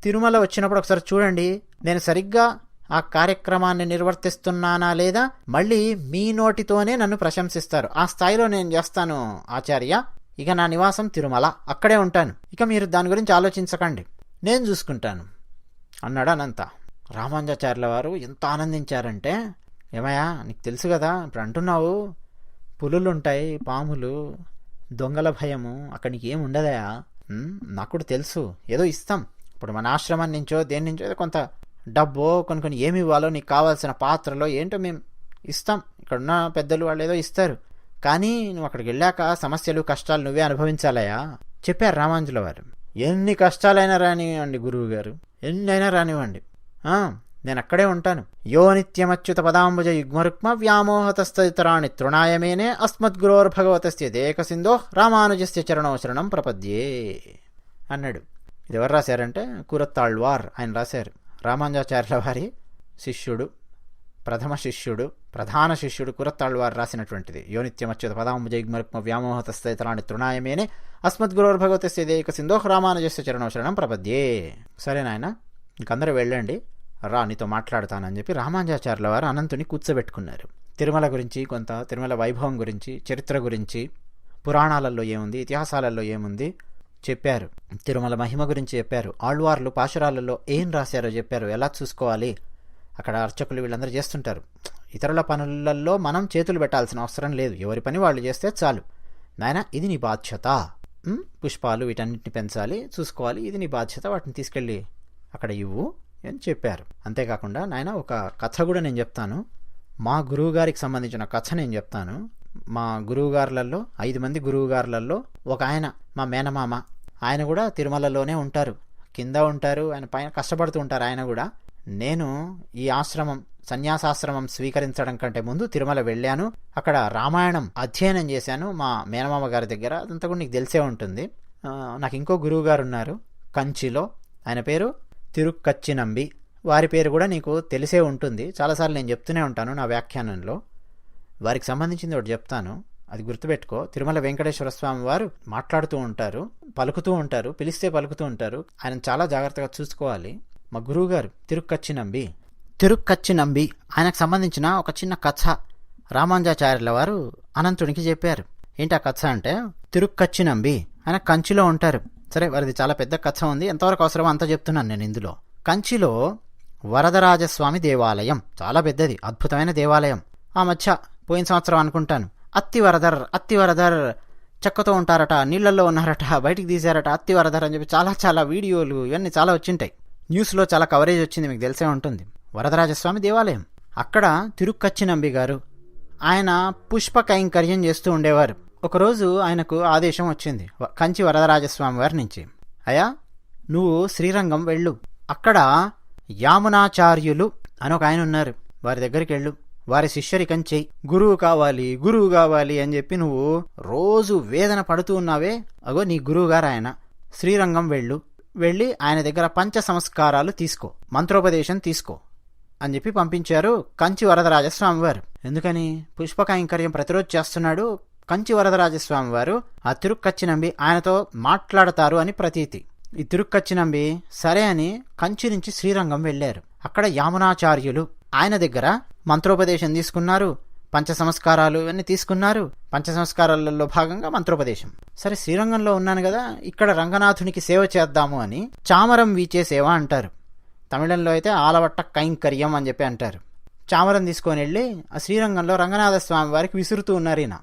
తిరుమల వచ్చినప్పుడు ఒకసారి చూడండి, నేను సరిగ్గా ఆ కార్యక్రమాన్ని నిర్వర్తిస్తున్నానా లేదా, మళ్ళీ మీ నోటితోనే నన్ను ప్రశంసిస్తారు. ఆ స్థాయిలో నేను చేస్తాను ఆచార్య. ఇక నా నివాసం తిరుమల, అక్కడే ఉంటాను, ఇక మీరు దాని గురించి ఆలోచించకండి, నేను చూసుకుంటాను అన్నాడు అనంత. రామానుజాచార్యుల వారు ఎంత ఆనందించారంటే, ఏమయ్యా నీకు తెలుసు కదా, ఇప్పుడు అంటున్నావు పులులుంటాయి, పాములు, దొంగల భయము, అక్కడ నీకు ఏమి ఉండదయా, నాకు కూడా తెలుసు, ఏదో ఇస్తాం. ఇప్పుడు మన ఆశ్రమం నుంచో దేని నుంచో ఏదో కొంత డబ్బో కొన్ని ఏమి ఇవ్వాలో, నీకు కావాల్సిన పాత్రలో ఏంటో మేము ఇస్తాం, ఇక్కడున్న పెద్దలు వాళ్ళు ఏదో ఇస్తారు, కానీ నువ్వు అక్కడికి వెళ్ళాక సమస్యలు కష్టాలు నువ్వే అనుభవించాలయా చెప్పారు రామానుజుల వారు. ఎన్ని కష్టాలైనా రానివ్వండి గురువు గారు, ఎన్నైనా రానివ్వండి, నేను అక్కడే ఉంటాను. యో నిత్యమచ్యుత పదాంబుజ యుగ్మరుక్మ వ్యామోహతస్తరాణి తృణాయమేనే అస్మద్గురోర్భగవతస్య దేక సింధో రామానుజస్య చరణో శరణం ప్రపద్యే అన్నాడు. ఇది ఎవరు రాశారంటే కురత్తాళ్వార్ ఆయన రాశారు. రామానుజాచార్యుల వారి శిష్యుడు, ప్రథమ శిష్యుడు, ప్రధాన శిష్యుడు కురత్తాళ్వారు రాసినటువంటిది. యో నిత్యమచ్యుత పదాంబుజ యుగ్మరుక్మ వ్యామోహతస్తరాణి తృణాయమేనే అస్మద్గురోర్భగవతస్య దేక సింధో రామానుజస్య చరణో శరణం ప్రపద్యే. సరే నాయన, ఇంకందరూ వెళ్ళండి, రా నీతో మాట్లాడతానని చెప్పి రామానుజాచార్యుల వారు అనంతుని కూర్చోబెట్టుకున్నారు. తిరుమల గురించి, కొంత తిరుమల వైభవం గురించి, చరిత్ర గురించి, పురాణాలలో ఏముంది, ఇతిహాసాలలో ఏముంది చెప్పారు. తిరుమల మహిమ గురించి చెప్పారు. ఆళ్వార్లు పాశురాలలో ఏం రాశారో చెప్పారు, ఎలా చూసుకోవాలి. అక్కడ అర్చకులు వీళ్ళందరూ చేస్తుంటారు. ఇతరుల పనులలో మనం చేతులు పెట్టాల్సిన అవసరం లేదు, ఎవరి పని వాళ్ళు చేస్తే చాలు. నాయన ఇది నీ బాధ్యత, పుష్పాలు వీటన్నిటిని పెంచాలి, చూసుకోవాలి, ఇది నీ బాధ్యత, వాటిని తీసుకెళ్ళి అక్కడ ఇవ్వు అని చెప్పారు. అంతేకాకుండా నాయన ఒక కథ కూడా నేను చెప్తాను, మా గురువుగారికి సంబంధించిన కథ నేను చెప్తాను. మా గురువుగారులలో 5 మంది గురువుగారులలో ఒక ఆయన మా మేనమామ, ఆయన కూడా తిరుమలలోనే ఉంటారు, కింద ఉంటారు, ఆయన పైన కష్టపడుతూ ఉంటారు. ఆయన కూడా, నేను ఈ ఆశ్రమం సన్యాసాశ్రమం స్వీకరించడం కంటే ముందు తిరుమల వెళ్ళాను, అక్కడ రామాయణం అధ్యయనం చేశాను మా మేనమామ గారి దగ్గర, అదంతా కూడా నీకు తెలిసే ఉంటుంది. నాకు ఇంకో గురువు గారు ఉన్నారు కంచిలో, ఆయన పేరు తిరుక్కచ్చినంబి, వారి పేరు కూడా నీకు తెలిసే ఉంటుంది, చాలాసార్లు నేను చెప్తూనే ఉంటాను నా వ్యాఖ్యానంలో. వారికి సంబంధించింది ఒకటి చెప్తాను, అది గుర్తుపెట్టుకో. తిరుమల వెంకటేశ్వర స్వామి వారు మాట్లాడుతూ ఉంటారు, పలుకుతూ ఉంటారు, పిలిస్తే పలుకుతూ ఉంటారు, ఆయన చాలా జాగ్రత్తగా చూసుకోవాలి. మా గురువుగారు తిరుక్కచ్చినంబి, ఆయనకు సంబంధించిన ఒక చిన్న కథ రామానుజాచార్యుల వారు అనంతునికి చెప్పారు. ఏంటి ఆ కథ అంటే, తిరుక్కచ్చినంబి ఆయన కంచిలో ఉంటారు. సరే, వారిది చాలా పెద్ద కథ ఉంది, ఎంతవరకు అవసరమో అంత చెప్తున్నాను నేను ఇందులో. కంచిలో వరదరాజస్వామి దేవాలయం చాలా పెద్దది, అద్భుతమైన దేవాలయం. ఆ మధ్య పోయిన సంవత్సరం అనుకుంటాను, అత్తివరదర్ చెక్కతో ఉంటారట, నీళ్లలో ఉన్నారట, బయటికి తీశారట, అత్తివరదర్ అని చెప్పి చాలా చాలా వీడియోలు ఇవన్నీ చాలా వచ్చింటాయి, న్యూస్లో చాలా కవరేజ్ వచ్చింది, మీకు తెలిసే ఉంటుంది. వరదరాజస్వామి దేవాలయం, అక్కడ తిరుక్కచ్చినంబి గారు ఆయన పుష్ప కైంకర్యం చేస్తూ ఉండేవారు. ఒకరోజు ఆయనకు ఆదేశం వచ్చింది కంచి వరదరాజస్వామి వారి నుంచి, అయ్యా నువ్వు శ్రీరంగం వెళ్ళు, అక్కడ యామునాచార్యులు అని ఒక ఆయన ఉన్నారు, వారి దగ్గరికి వెళ్ళు, వారి శిష్యరికం చెయ్యి, గురువు కావాలి అని చెప్పి నువ్వు రోజు వేదన పడుతూ ఉన్నావే, అగో నీ గురువు గారు ఆయన, శ్రీరంగం వెళ్ళి ఆయన దగ్గర పంచ సంస్కారాలు తీసుకో, మంత్రోపదేశం తీసుకో అని చెప్పి పంపించారు కంచి వరదరాజస్వామి వారు. ఎందుకని? పుష్ప కైంకర్యం ప్రతిరోజు చేస్తున్నాడు కంచి వరదరాజస్వామి వారు, ఆ తిరుక్కచ్చినంబి ఆయనతో మాట్లాడతారు అని ప్రతీతి. ఈ తిరుక్కచ్చినంబి సరే అని కంచి నుంచి శ్రీరంగం వెళ్లారు. అక్కడ యామునాచార్యులు ఆయన దగ్గర మంత్రోపదేశం తీసుకున్నారు, పంచ సంస్కారాలు ఇవన్నీ తీసుకున్నారు. పంచ సంస్కారాలలో భాగంగా మంత్రోపదేశం. సరే, శ్రీరంగంలో ఉన్నాను కదా, ఇక్కడ రంగనాథునికి సేవ చేద్దాము అని చామరం వీచే సేవ అంటారు. తమిళంలో అయితే ఆలవట్ట కైంకర్యం అని చెప్పి అంటారు. చామరం తీసుకొని వెళ్ళి ఆ శ్రీరంగంలో రంగనాథ స్వామి వారికి విసురుతూ ఉన్నారు. ఈయన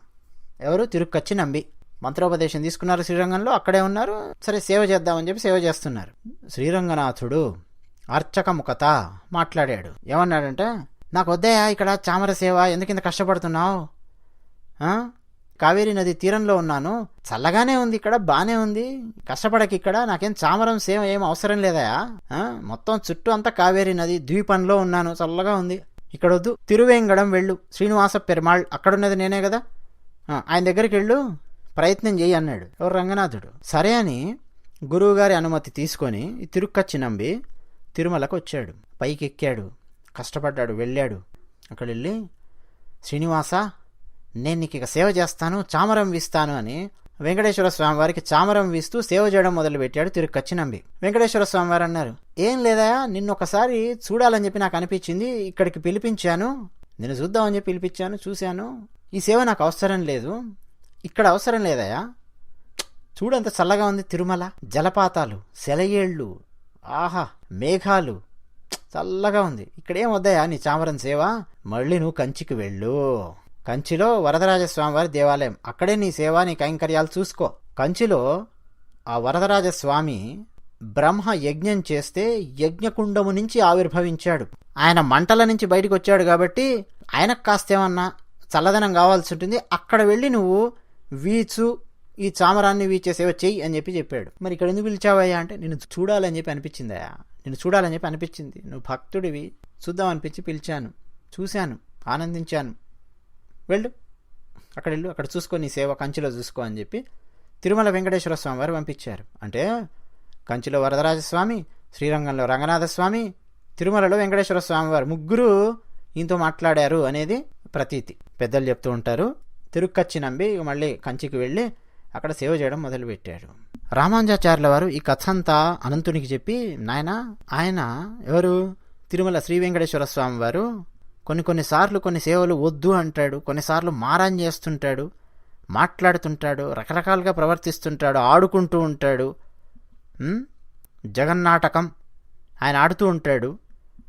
ఎవరు? తిరుక్కచ్చినంబి. మంత్రోపదేశం తీసుకున్నారు శ్రీరంగంలో, అక్కడే ఉన్నారు. సరే సేవ చేద్దామని చెప్పి సేవ చేస్తున్నారు. శ్రీరంగనాథుడు అర్చకముఖత మాట్లాడాడు. ఏమన్నాడంటే, నాకు వద్దయా ఇక్కడ చామర సేవ, ఎందుకు ఇంత కష్టపడుతున్నావు? కావేరీ నది తీరంలో ఉన్నాను, చల్లగానే ఉంది ఇక్కడ, బానే ఉంది, కష్టపడకి ఇక్కడ, నాకేం చామరం సేవ ఏం అవసరం లేదయా. మొత్తం చుట్టూ అంతా కావేరీ నది ద్వీపంలో ఉన్నాను, చల్లగా ఉంది, ఇక్కడ వద్దు. తిరువేంగడం వెళ్ళు, శ్రీనివాస పెరుమాళ్ అక్కడున్నది నేనే కదా, ఆయన దగ్గరికి వెళ్ళు, ప్రయత్నం చేయి అన్నాడు ఎవరు? రంగనాథుడు. సరే అని గురువుగారి అనుమతి తీసుకొని తిరుక్కచ్చి నంబి తిరుమలకు వచ్చాడు. పైకి ఎక్కాడు, కష్టపడ్డాడు, వెళ్ళాడు. అక్కడ వెళ్ళి, శ్రీనివాస నేను నీకు ఇక సేవ చేస్తాను, చామరం వీస్తాను అని వెంకటేశ్వర స్వామి వారికి చామరం వీస్తూ సేవ చేయడం మొదలుపెట్టాడు తిరుక్కచ్చి నంబి. వెంకటేశ్వర స్వామి వారు అన్నారు, ఏం లేదా, నిన్ను ఒకసారి చూడాలని చెప్పి నాకు అనిపించింది, ఇక్కడికి పిలిపించాను, నేను చూద్దామని చెప్పి పిలిపించాను, చూశాను, ఈ సేవ నాకు అవసరం లేదు, ఇక్కడ అవసరం లేదయా, చూడంత చల్లగా ఉంది తిరుమల, జలపాతాలు, సెలయేళ్ళు, ఆహా మేఘాలు, చల్లగా ఉంది, ఇక్కడేం వద్దయా నీ చామరం సేవ, మళ్ళీ నువ్వు కంచికి వెళ్ళు, కంచిలో వరదరాజస్వామి వారి దేవాలయం, అక్కడే నీ సేవ, నీ కైంకర్యాలు చూసుకో. కంచిలో ఆ వరదరాజస్వామి బ్రహ్మ యజ్ఞం చేస్తే యజ్ఞకుండము నుంచి ఆవిర్భవించాడు. ఆయన మంటల నుంచి బయటకు వచ్చాడు కాబట్టి ఆయనకు కాస్తేమన్నా చల్లదనం కావాల్సి ఉంటుంది, అక్కడ వెళ్ళి నువ్వు వీచు, ఈ చామరాన్ని వీచే సేవ చెయ్యి అని చెప్పాడు. మరి ఇక్కడ ఎందుకు పిలిచావయ్యా అంటే, నిన్ను చూడాలని చెప్పి అనిపించిందయా, నిన్ను చూడాలని చెప్పి అనిపించింది, నువ్వు భక్తుడివి, చూద్దాం అనిపించి పిలిచాను, చూశాను, ఆనందించాను, వెళ్ళు, అక్కడ వెళ్ళు, అక్కడ చూసుకో, నీ సేవ కంచిలో చూసుకో అని చెప్పి తిరుమల వెంకటేశ్వర స్వామి వారు పంపించారు. అంటే కంచిలో వరదరాజస్వామి, శ్రీరంగంలో రంగనాథస్వామి, తిరుమలలో వెంకటేశ్వర స్వామి వారు ముగ్గురు ఈయనతో మాట్లాడారు అనేది ప్రతీతి. పెద్దలు చెప్తూ ఉంటారు. తిరుక్కచ్చి నంబి మళ్ళీ కంచికి వెళ్ళి అక్కడ సేవ చేయడం మొదలుపెట్టాడు. రామానుజాచార్యుల వారు ఈ కథ అంతా అనంతునికి చెప్పి, నాయన ఆయన ఎవరు, తిరుమల శ్రీ వెంకటేశ్వర స్వామి వారు కొన్నిసార్లు కొన్ని సేవలు వద్దు అంటాడు, కొన్నిసార్లు మారాన్ చేస్తుంటాడు, మాట్లాడుతుంటాడు, రకరకాలుగా ప్రవర్తిస్తుంటాడు, ఆడుకుంటూ ఉంటాడు, జగన్నాటకం ఆయన ఆడుతూ ఉంటాడు,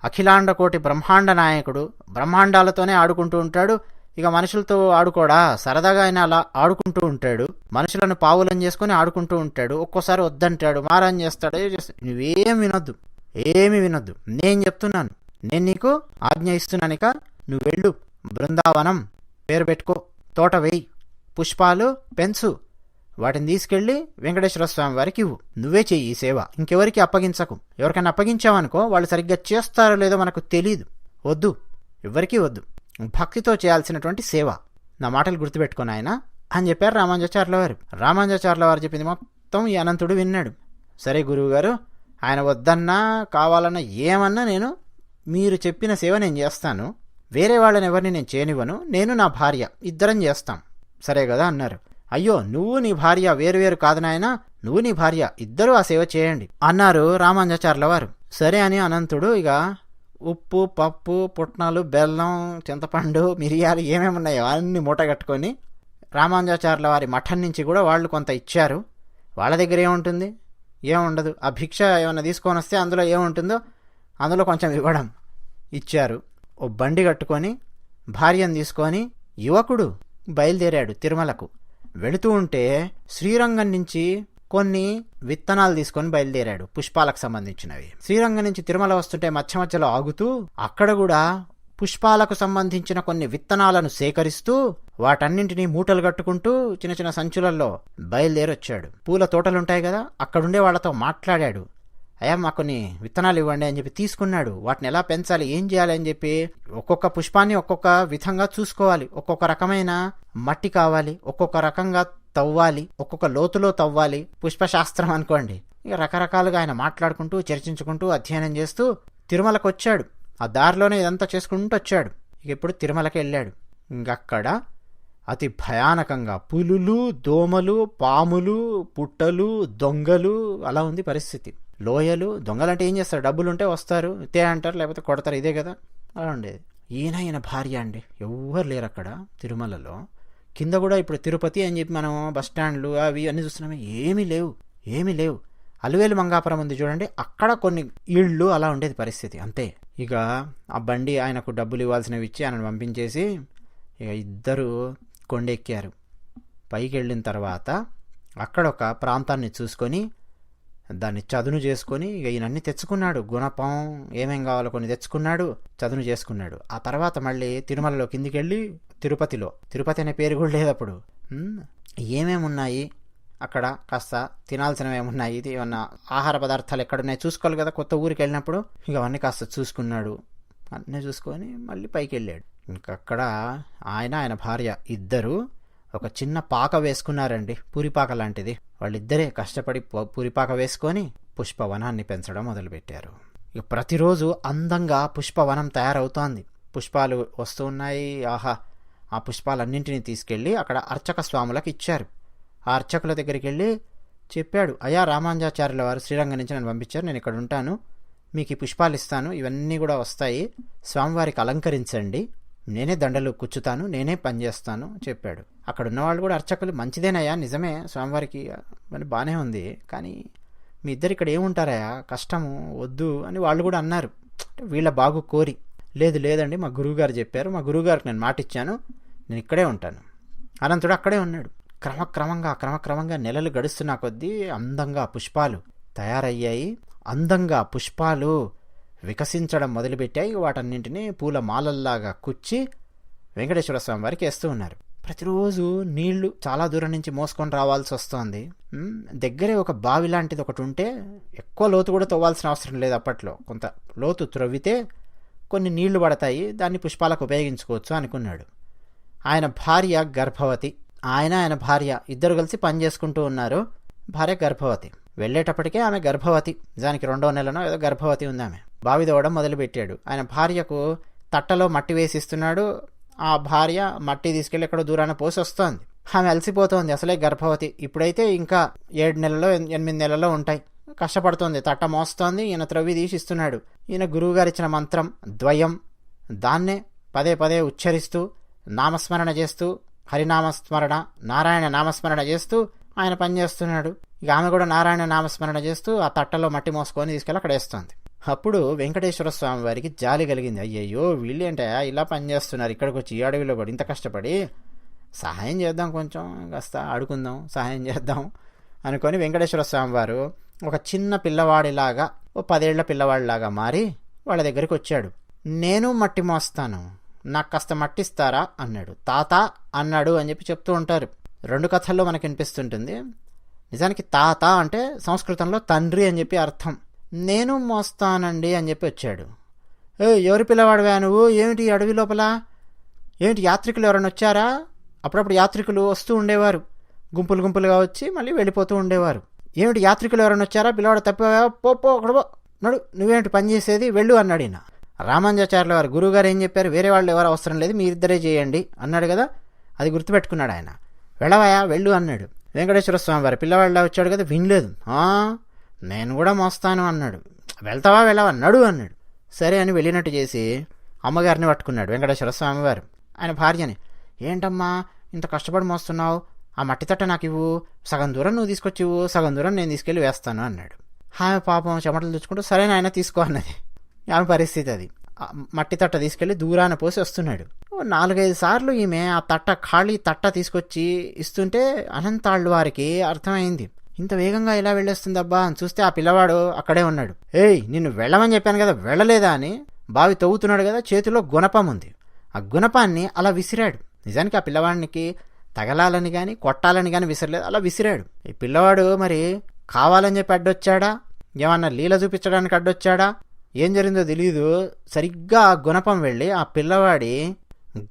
అఖిలాండకోటి బ్రహ్మాండ నాయకుడు, బ్రహ్మాండాలతోనే ఆడుకుంటూ ఉంటాడు, ఇక మనుషులతో ఆడుకోడా, సరదాగా ఆయన అలా ఆడుకుంటూ ఉంటాడు, మనుషులను పావులం చేసుకుని ఆడుకుంటూ ఉంటాడు, ఒక్కోసారి వద్దంటాడు, మారాన్ చేస్తాడు, నువ్వేం వినొద్దు, ఏమి వినొద్దు, నేను చెప్తున్నాను, నేను నీకు ఆజ్ఞ ఇస్తున్నానిక, నువ్వు వెళ్ళు, బృందావనం పేరు పెట్టుకో, తోట వేయి, పుష్పాలు పెంచు, వాటిని తీసుకెళ్ళి వెంకటేశ్వర స్వామి వారికి ఇవ్వు, నువ్వే చెయ్యి ఈ సేవ, ఇంకెవరికి అప్పగించకు, ఎవరికైనా అప్పగించావనుకో వాళ్ళు సరిగ్గా చేస్తారో లేదో మనకు తెలీదు, వద్దు, ఎవరికీ వద్దు, భక్తితో చేయాల్సినటువంటి సేవ, నా మాటలు గుర్తుపెట్టుకుని ఆయన అని చెప్పారు రామానుజాచార్యుల వారు. రామానుజాచార్యుల వారు చెప్పింది మొత్తం ఈ అనంతుడు విన్నాడు. సరే గురువుగారు, ఆయన వద్దన్నా కావాలన్నా ఏమన్నా నేను మీరు చెప్పిన సేవ నేను చేస్తాను, వేరే వాళ్ళని ఎవరిని నేను చేయనివ్వను, నేను నా భార్య ఇద్దరం చేస్తాం, సరే కదా అన్నారు. అయ్యో నువ్వు నీ భార్య వేరువేరు కాదు నాయనా, నువ్వు నీ భార్య ఇద్దరూ ఆ సేవ చేయండి అన్నారు రామానుజాచార్యుల వారు. సరే అని అనంతుడు ఇక ఉప్పు, పప్పు, పుట్నాలు, బెల్లం, చింతపండు, మిరియాలు ఏమేమి ఉన్నాయో అన్ని మూట కట్టుకొని రామానుజాచార్యుల వారి మఠం నుంచి కూడా వాళ్ళు కొంత ఇచ్చారు. వాళ్ళ దగ్గర ఏముంటుంది, ఏముండదు, ఆ భిక్ష ఏమన్నా తీసుకొని వస్తే అందులో ఏముంటుందో అందులో కొంచెం ఇవ్వడం ఇచ్చారు. ఓ బండి కట్టుకొని భార్యను తీసుకొని యువకుడు బయలుదేరాడు తిరుమలకు. వెళుతూ ఉంటే శ్రీరంగం నుంచి కొన్ని విత్తనాలు తీసుకొని బయలుదేరాడు, పుష్పాలకు సంబంధించినవి. శ్రీరంగం నుంచి తిరుమల వస్తుంటే మధ్య మధ్యలో ఆగుతూ అక్కడ కూడా పుష్పాలకు సంబంధించిన కొన్ని విత్తనాలను సేకరిస్తూ వాటన్నింటినీ మూటలు కట్టుకుంటూ చిన్న చిన్న సంచులలో బయలుదేరొచ్చాడు. పూల తోటలుంటాయి కదా, అక్కడుండే వాళ్లతో మాట్లాడాడు. అయ్యా మాకు కొన్ని విత్తనాలు ఇవ్వండి అని చెప్పి తీసుకున్నాడు. వాటిని ఎలా పెంచాలి, ఏం చేయాలి అని చెప్పి ఒక్కొక్క పుష్పాన్ని ఒక్కొక్క విధంగా చూసుకోవాలి, ఒక్కొక్క రకమైన మట్టి కావాలి, ఒక్కొక్క రకంగా తవ్వాలి, ఒక్కొక్క లోతులో తవ్వాలి, పుష్పశాస్త్రం అనుకోండి. ఇక రకరకాలుగా ఆయన మాట్లాడుకుంటూ చర్చించుకుంటూ అధ్యయనం చేస్తూ తిరుమలకు వచ్చాడు. ఆ దారిలోనే ఇదంతా చేసుకుంటూ వచ్చాడు. ఇక ఇప్పుడు తిరుమలకి వెళ్ళాడు. ఇంకక్కడ అతి భయానకంగా పులులు, దోమలు, పాములు, పుట్టలు, దొంగలు, అలా ఉంది పరిస్థితి. లోయలు, దొంగలంటే ఏం చేస్తారు, డబ్బులుంటే వస్తారు, తే అంటారు, లేకపోతే కొడతారు, ఇదే కదా, అలా ఉండేది. ఈయన భార్య అండి, ఎవ్వరు లేరు అక్కడ తిరుమలలో. కింద కూడా ఇప్పుడు తిరుపతి అని చెప్పి మనం బస్టాండ్లు అవి అన్నీ చూస్తున్నామే, ఏమీ లేవు. అలివేలు మంగాపురం ఉంది చూడండి, అక్కడ కొన్ని ఇళ్ళు అలా ఉండేది పరిస్థితి, అంతే. ఇక ఆ బండి ఆయనకు డబ్బులు ఇవ్వాల్సినవి ఇచ్చి ఆయనను పంపించేసి ఇక ఇద్దరు కొండెక్కారు. పైకి వెళ్ళిన తర్వాత అక్కడ ఒక ప్రాంతాన్ని చూసుకొని దాన్ని చదును చేసుకొని ఇక ఈయనన్నీ తెచ్చుకున్నాడు. గుణపం ఏమేం కావాలో కొన్ని తెచ్చుకున్నాడు, చదును చేసుకున్నాడు. ఆ తర్వాత మళ్ళీ తిరుమలలో కిందికి వెళ్ళి తిరుపతి అనే పేరు కూడా లేదు అప్పుడు, ఏమేమి ఉన్నాయి అక్కడ కాస్త తినాల్సినవి ఏమున్నాయి, ఇది ఏమన్నా ఆహార పదార్థాలు ఎక్కడున్నాయి చూసుకోవాలి కదా కొత్త ఊరికి వెళ్ళినప్పుడు. ఇక అవన్నీ కాస్త చూసుకున్నాడు. అన్నీ చూసుకొని మళ్ళీ పైకి వెళ్ళాడు. ఇంకక్కడ ఆయన భార్య ఇద్దరు ఒక చిన్న పాక వేసుకున్నారండి, పూరిపాక లాంటిది. వాళ్ళిద్దరే కష్టపడి పూరిపాక వేసుకొని పుష్పవనాన్ని పెంచడం మొదలుపెట్టారు. ఇక ప్రతిరోజు అందంగా పుష్పవనం తయారవుతోంది. పుష్పాలు వస్తూ ఉన్నాయి. ఆహా! ఆ పుష్పాలన్నింటినీ తీసుకెళ్ళి అక్కడ అర్చక స్వాములకు ఇచ్చారు. ఆ అర్చకుల దగ్గరికి వెళ్ళి చెప్పాడు, అయ్యా రామానుజాచార్యుల వారు శ్రీరంగం నుంచి నన్ను పంపించారు, నేను ఇక్కడ ఉంటాను, మీకు ఈ పుష్పాలు ఇస్తాను, ఇవన్నీ కూడా వస్తాయి, స్వామివారికి అలంకరించండి, నేనే దండలు కూర్చుతాను, నేనే పనిచేస్తాను చెప్పాడు. అక్కడ ఉన్నవాళ్ళు కూడా అర్చకులు, మంచిదేనయ్యా, నిజమే స్వామివారికి అని బాగానే ఉంది, కానీ మీ ఇద్దరు ఇక్కడ ఏముంటారయ్యా, కష్టము, వద్దు అని వాళ్ళు కూడా అన్నారు. వీళ్ళ బాగు కోరి, లేదండి మా గురువుగారు చెప్పారు, మా గురువుగారికి నేను మాట ఇచ్చాను, నేను ఇక్కడే ఉంటాను. అనంతుడు అక్కడే ఉన్నాడు. క్రమక్రమంగా నెలలు గడుస్తున్న కొద్దీ అందంగా పుష్పాలు తయారయ్యాయి. అందంగా పుష్పాలు వికసించడం మొదలుపెట్టాయి. వాటన్నింటినీ పూల మాలల్లాగా కుచ్చి వెంకటేశ్వర స్వామి వారికి వేస్తూ ఉన్నారు. ప్రతిరోజు నీళ్లు చాలా దూరం నుంచి మోసుకొని రావాల్సి వస్తోంది. దగ్గరే ఒక బావి లాంటిది ఒకటి ఉంటే ఎక్కువ లోతు కూడా తవ్వాల్సిన అవసరం లేదు. అప్పట్లో కొంత లోతు త్రవ్వితే కొన్ని నీళ్లు పడతాయి, దాన్ని పుష్పాలకు ఉపయోగించుకోవచ్చు అనుకున్నాడు. ఆయన భార్య గర్భవతి. ఆయన భార్య ఇద్దరు కలిసి పని చేసుకుంటూ ఉన్నారు. భార్య గర్భవతి. వెళ్ళేటప్పటికే ఆమె గర్భవతి, దానికి 2వ నెలనో ఏదో గర్భవతి ఉంది. ఆమె బావి తవ్వడం మొదలుపెట్టాడు. ఆయన భార్యకు తట్టలో మట్టి వేసిస్తున్నాడు. ఆ భార్య మట్టి తీసుకెళ్ళి ఎక్కడో దూరాన పోసి వస్తోంది. ఆమె అలసిపోతోంది, అసలే గర్భవతి. ఇప్పుడైతే ఇంకా 7 నెలలో 8 నెలలో ఉంటాయి. కష్టపడుతోంది, తట్ట మోస్తోంది. ఈయన త్రవ్వి తీసిస్తున్నాడు. ఈయన గురువుగారు ఇచ్చిన మంత్రం ద్వయం, దాన్నే పదే ఉచ్చరిస్తూ నామస్మరణ చేస్తూ, హరినామస్మరణ, నారాయణ నామస్మరణ చేస్తూ ఆయన పనిచేస్తున్నాడు. ఇక ఆమె కూడా నారాయణ నామస్మరణ చేస్తూ ఆ తట్టలో మట్టి మోసుకొని తీసుకెళ్ళి అక్కడ వేస్తోంది. అప్పుడు వెంకటేశ్వర స్వామి వారికి జాలి కలిగింది. అయ్యయ్యో వీళ్ళేంటా ఇలా పనిచేస్తున్నారు, ఇక్కడికి వచ్చి ఈ అడవిలో కూడా ఇంత కష్టపడి, సహాయం చేద్దాం, కొంచెం కాస్త ఆడుకుందాం, సహాయం చేద్దాం అనుకొని వెంకటేశ్వర స్వామి వారు ఒక చిన్న పిల్లవాడిలాగా, ఓ 10 ఏళ్ల పిల్లవాడిలాగా మారి వాళ్ళ దగ్గరికి వచ్చాడు. నేను మట్టి మోస్తాను, నాకు కాస్త మట్టిస్తారా అన్నాడు. తాత అన్నాడు అని చెప్పి చెప్తూ ఉంటారు. 2 కథల్లో మనకు వినిపిస్తుంటుంది. నిజానికి తాత అంటే సంస్కృతంలో తండ్రి అని చెప్పి అర్థం. నేను మోస్తానండి అని చెప్పి వచ్చాడు. ఎవరి పిల్లవాడివా నువ్వు, ఏమిటి అడవి లోపల, ఏమిటి యాత్రికులు ఎవరైనా వచ్చారా? అప్పుడప్పుడు యాత్రికులు వస్తూ ఉండేవారు, గుంపులుగా వచ్చి మళ్ళీ వెళ్ళిపోతూ ఉండేవారు. ఏమిటి యాత్రికులు ఎవరైనా వచ్చారా, పిల్లవాడు తప్పివా, పో అక్కడ నడు, నువ్వేమిటి పని చేసేది, వెళ్ళు అన్నాడు. ఈయన రామానుజాచార్యుల వారు గురువుగారు ఏం చెప్పారు, వేరే వాళ్ళు ఎవరు అవసరం లేదు, మీరిద్దరే చేయండి అన్నాడు కదా, అది గుర్తుపెట్టుకున్నాడు ఆయన. వెళ్ళవయా వెళ్ళు అన్నాడు. వెంకటేశ్వర స్వామి వారు పిల్లవాళ్ళ వచ్చాడు కదా, వినలేదు. నేను కూడా మోస్తాను అన్నాడు. వెళ్తావా వెళ్ళవా, నడు అన్నాడు. సరే అని వెళ్ళినట్టు చేసి అమ్మగారిని పట్టుకున్నాడు వెంకటేశ్వర స్వామి వారు. ఆయన భార్యని, ఏంటమ్మా ఇంత కష్టపడి మోస్తున్నావు, ఆ మట్టి తట్ట నాకు ఇవ్వు, సగం దూరం నువ్వు తీసుకొచ్చివ్వు, సగం దూరం నేను తీసుకెళ్ళి వేస్తాను అన్నాడు. ఆమె పాపం చెమటలు తెచ్చుకుంటూ సరే నాయన తీసుకో అన్నది. ఆమె పరిస్థితి అది. మట్టి తట్ట తీసుకెళ్ళి దూరాన పోసి వస్తున్నాడు. 4-5 సార్లు ఈమె ఆ తట్ట, ఖాళీ తట్ట తీసుకొచ్చి ఇస్తుంటే అనంతాళ్ళు వారికి అర్థమైంది, ఇంత వేగంగా ఇలా వెళ్ళేస్తుందబ్బా అని. చూస్తే ఆ పిల్లవాడు అక్కడే ఉన్నాడు. నిన్ను వెళ్ళమని చెప్పాను కదా, వెళ్ళలేదా అని బావి తవ్వుతున్నాడు కదా, చేతిలో గుణపం ఉంది. ఆ గుణపాన్ని అలా విసిరాడు. నిజానికి ఆ పిల్లవాడికి తగలాలని కానీ కొట్టాలని కానీ విసిరలేదు, అలా విసిరాడు. ఈ పిల్లవాడు మరి కావాలని చెప్పి అడ్డొచ్చాడా, ఏమన్నా లీల చూపించడానికి అడ్డొచ్చాడా, ఏం జరిగిందో తెలీదు. సరిగ్గా ఆ గుణపం వెళ్ళి ఆ పిల్లవాడి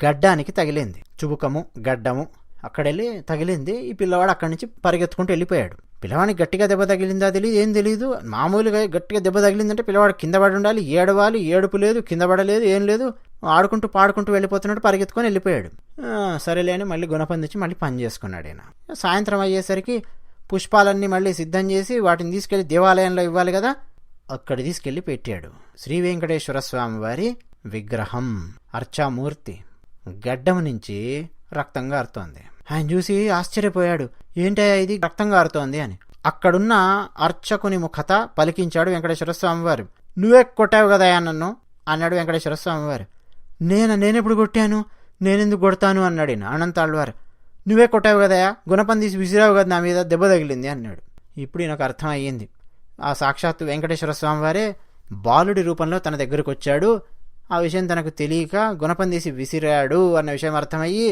గడ్డానికి తగిలింది. చుబుకము గడ్డము అక్కడెళ్ళి తగిలింది. ఈ పిల్లవాడు అక్కడి నుంచి పరిగెత్తుకుంటూ వెళ్ళిపోయాడు. పిల్లవాడికి గట్టిగా దెబ్బ తగిలిందా తెలియదు, ఏం తెలీదు. మామూలుగా గట్టిగా దెబ్బ తగిలిందంటే పిల్లవాడు కింద పడి ఉండాలి, ఏడవాలి, ఏడుపు లేదు, కింద పడలేదు, ఏం లేదు, ఆడుకుంటూ పాడుకుంటూ వెళ్ళిపోతున్నట్టు పరిగెత్తుకొని వెళ్ళిపోయాడు. సరేలే అని మళ్ళీ గుణపం తెచ్చి మళ్ళీ పని చేసుకున్నాడు ఆయన. సాయంత్రం అయ్యేసరికి పుష్పాలన్నీ మళ్ళీ సిద్ధం చేసి వాటిని తీసుకెళ్లి దేవాలయంలో ఇవ్వాలి కదా, అక్కడ తీసుకెళ్లి పెట్టాడు. శ్రీ వెంకటేశ్వర స్వామి వారి విగ్రహం, అర్చామూర్తి, గడ్డం నుంచి రక్తం గారుతోంది. ఆయన చూసి ఆశ్చర్యపోయాడు, ఏంటయ్యా ఇది రక్తం గారుతోంది అని. అక్కడున్న అర్చకుని ముఖత పలికించాడు వెంకటేశ్వర స్వామి వారు. నువ్వే కొట్టావు కదా నన్ను అన్నాడు వెంకటేశ్వర స్వామి వారు. నేనెప్పుడు కొట్టాను, నేనెందుకు కొడతాను అన్నాడు. అనంతాళ్ళవారు, నువ్వే కొట్టావు కదయా, గుణపం తీసి విసిరావు కదా నా మీద, దెబ్బ తగిలింది అన్నాడు. ఇప్పుడు నాకు అర్థం అయ్యింది, ఆ సాక్షాత్తు వెంకటేశ్వర స్వామి వారే బాలుడి రూపంలో తన దగ్గరకు వచ్చాడు, ఆ విషయం తనకు తెలియక గుణపం తీసి విసిరాడు అన్న విషయం అర్థమయ్యి,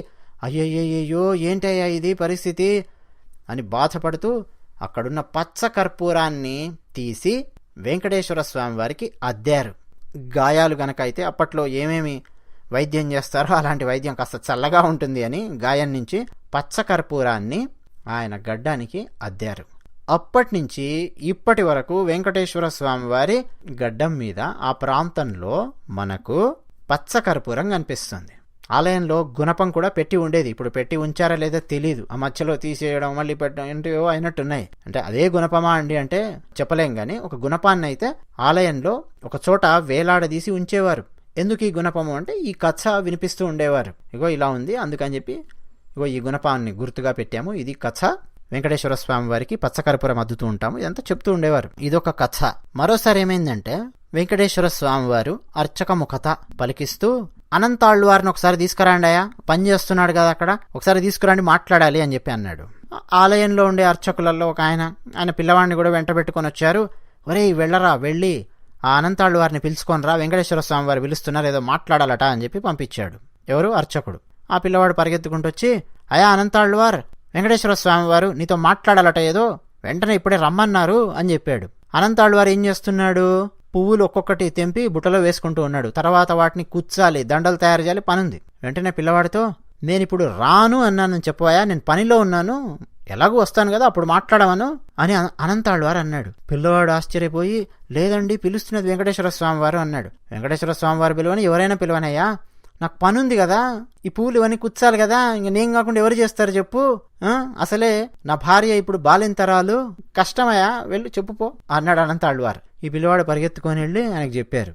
అయ్యయ్యయ్యో ఏంటయ్యా ఇది పరిస్థితి అని బాధపడుతూ అక్కడున్న పచ్చ కర్పూరాన్ని తీసి వెంకటేశ్వర స్వామి వారికి అద్దారు. గాయాలు గనక అయితే అప్పట్లో ఏమేమి వైద్యం చేస్తారో అలాంటి వైద్యం కాస్త చల్లగా ఉంటుంది అని గాయం నుంచి పచ్చ కర్పూరాన్ని ఆయన గడ్డానికి అద్దారు. అప్పటి నుంచి ఇప్పటి వరకు వెంకటేశ్వర స్వామి వారి గడ్డం మీద ఆ ప్రాంతంలో మనకు పచ్చ కర్పూరం కనిపిస్తుంది. ఆలయంలో గుణపం కూడా పెట్టి ఉండేది, ఇప్పుడు పెట్టి ఉంచారా లేదో తెలీదు, ఆ మధ్యలో తీసేయడం మళ్ళీ పెట్టడం ఏంటో అయినట్టున్నాయి. అంటే అదే గుణపమా అండి అంటే చెప్పలేం, కానీ ఒక గుణపాన్ని అయితే ఆలయంలో ఒక చోట వేలాడదీసి ఉంచేవారు. ఎందుకు ఈ గుణపము అంటే ఈ కథ వినిపిస్తూ ఉండేవారు, ఇగో ఇలా ఉంది అందుకని చెప్పి ఇగో ఈ గుణపాన్ని గుర్తుగా పెట్టాము, ఇది కథ, వెంకటేశ్వర స్వామి వారికి పచ్చకర్పూరం అద్దుతూ ఉంటాము, ఇదంతా చెప్తూ ఉండేవారు. ఇదొక కథ. మరోసారి ఏమైందంటే వెంకటేశ్వర స్వామి వారు అర్చకముఖత పలికిస్తూ అనంతాళ్వారిని ఒకసారి తీసుకురాండాయా, పని చేస్తున్నాడు కదా అక్కడ, ఒకసారి తీసుకురండి మాట్లాడాలి అని చెప్పి అన్నాడు. ఆలయంలో ఉండే అర్చకులలో ఒక ఆయన పిల్లవాడిని కూడా వెంట పెట్టుకొని వచ్చారు. ఒరేయ్ వెళ్ళరా, వెళ్ళి ఆ అనంతాళ్వారిని పిలుచుకొనిరా, వెంకటేశ్వర స్వామి వారు పిలుస్తున్నారు, ఏదో మాట్లాడాలట అని చెప్పి పంపించాడు. ఎవరు? అర్చకుడు. ఆ పిల్లవాడు పరిగెత్తుకుంటూ వచ్చి, అయా అనంతాళ్వార్, వెంకటేశ్వర స్వామి వారు నీతో మాట్లాడాలట, ఏదో వెంటనే ఇప్పుడే రమ్మన్నారు అని చెప్పాడు. అనంతాళ్వారు ఏం చేస్తున్నాడు? పువ్వులు ఒక్కొక్కటి తెంపి బుట్టలో వేసుకుంటూ ఉన్నాడు. తర్వాత వాటిని కుచ్చాలి, దండలు తయారు చేయాలి, పనుంది. వెంటనే పిల్లవాడితో, నేను ఇప్పుడు రాను అన్నాను చెప్పాయా, నేను పనిలో ఉన్నాను, ఎలాగూ వస్తాను కదా అప్పుడు మాట్లాడమను అని అనంతాళ్వారు అన్నాడు. పిల్లవాడు ఆశ్చర్యపోయి, లేదండి పిలుస్తున్నది వెంకటేశ్వర స్వామి వారు అన్నాడు. వెంకటేశ్వర స్వామి వారు పిలువని ఎవరైనా పిలువనయ్యా, నాకు పనుంది కదా, ఈ పువ్వులు ఇవన్నీ కుచ్చాలి కదా, ఇంక నేను కాకుండా ఎవరు చేస్తారు చెప్పు, అసలే నా భార్య ఇప్పుడు బాలింతరాలు, కష్టమయ్యా, వెళ్ళి చెప్పుపో అన్నాడు అనంతాళ్వారు. ఈ పిల్లవాడు పరిగెత్తుకొని వెళ్ళి ఆయనకు చెప్పారు.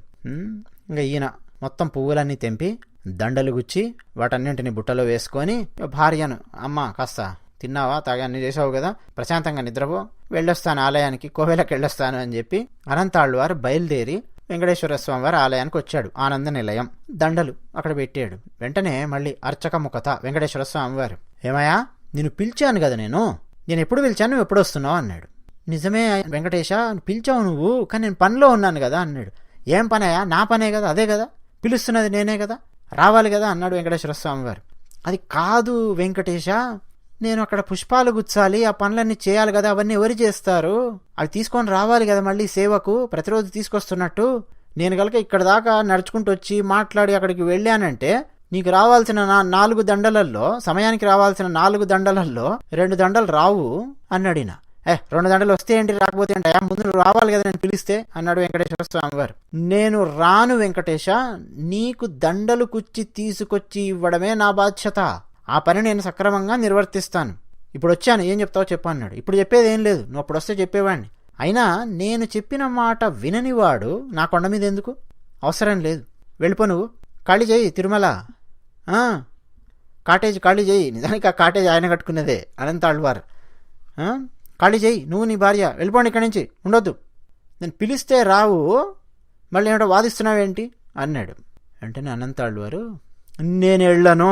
ఇంకా ఈయన మొత్తం పువ్వులన్నీ తెంపి దండలు గుచ్చి వాటన్నింటిని బుట్టలో వేసుకొని భార్యను, అమ్మ కాస్త తిన్నావా, తాగా అన్ని చేసావు కదా, ప్రశాంతంగా నిద్రపో, వెళ్ళొస్తాను ఆలయానికి, కోవెలకు వెళ్ళొస్తాను అని చెప్పి అనంతాళ్వారు బయలుదేరి వెంకటేశ్వర స్వామి వారి ఆలయానికి వచ్చాడు. ఆనంద నిలయం దండలు అక్కడ పెట్టాడు. వెంటనే మళ్ళీ అర్చకముఖత వెంకటేశ్వర స్వామి వారు, ఏమయ్యా నేను పిలిచాను కదా, నేను ఎప్పుడు పిలిచాను, నువ్వు ఎప్పుడు వస్తున్నావు అన్నాడు. నిజమే వెంకటేశ, పిలిచావు నువ్వు, కానీ నేను పనిలో ఉన్నాను కదా అన్నాడు. ఏం పనయా? నా పనే కదా, అదే కదా పిలుస్తున్నది, నేనే కదా, రావాలి కదా అన్నాడు వెంకటేశ్వర స్వామి వారు. అది కాదు వెంకటేశ, నేను అక్కడ పుష్పాలు గుచ్చాలి, ఆ పనులన్నీ చేయాలి కదా, అవన్నీ ఎవరు చేస్తారు, అవి తీసుకొని రావాలి కదా మళ్ళీ సేవకు, ప్రతిరోజు తీసుకొస్తున్నట్టు, నేను కనుక ఇక్కడ దాకా నడుచుకుంటూ వచ్చి మాట్లాడి అక్కడికి వెళ్ళానంటే నీకు రావాల్సిన 4 దండలల్లో, సమయానికి రావాల్సిన 4 దండలల్లో 2 దండలు రావు అన్నాడిన. 2 దండలు వస్తే ఏంటి, రాకపోతే ఏంటి, ముందు నువ్వు రావాలి కదా నేను పిలిస్తే అన్నాడు వెంకటేశ్వర స్వామి వారు. నేను రాను వెంకటేశ, నీకు దండలు కుచ్చి తీసుకొచ్చి ఇవ్వడమే నా బాధ్యత, ఆ పని నేను సక్రమంగా నిర్వర్తిస్తాను. ఇప్పుడు వచ్చాను, ఏం చెప్తావో చెప్పు అన్నాడు. ఇప్పుడు చెప్పేది ఏం లేదు, నువ్వు అప్పుడు వస్తే చెప్పేవాడిని, అయినా నేను చెప్పిన మాట విననివాడు నా కొండ మీద ఎందుకు, అవసరం లేదు, వెళ్ళిపో, నువ్వు ఖాళీ చేయి, తిరుమల కాటేజ్ ఖాళీ చేయి. నిజానికి ఆ కాటేజ్ ఆయన కట్టుకున్నదే, అనంతాళ్వారు. ఖాళీ చేయి, నువ్వు నీ భార్య వెళ్ళిపోండి, ఇక్కడి నుంచి ఉండొద్దు, నేను పిలిస్తే రావు, మళ్ళీ ఏమిటో వాదిస్తున్నావేంటి అన్నాడు. వెంటనే అనంతాళ్వారు, నేను వెళ్ళను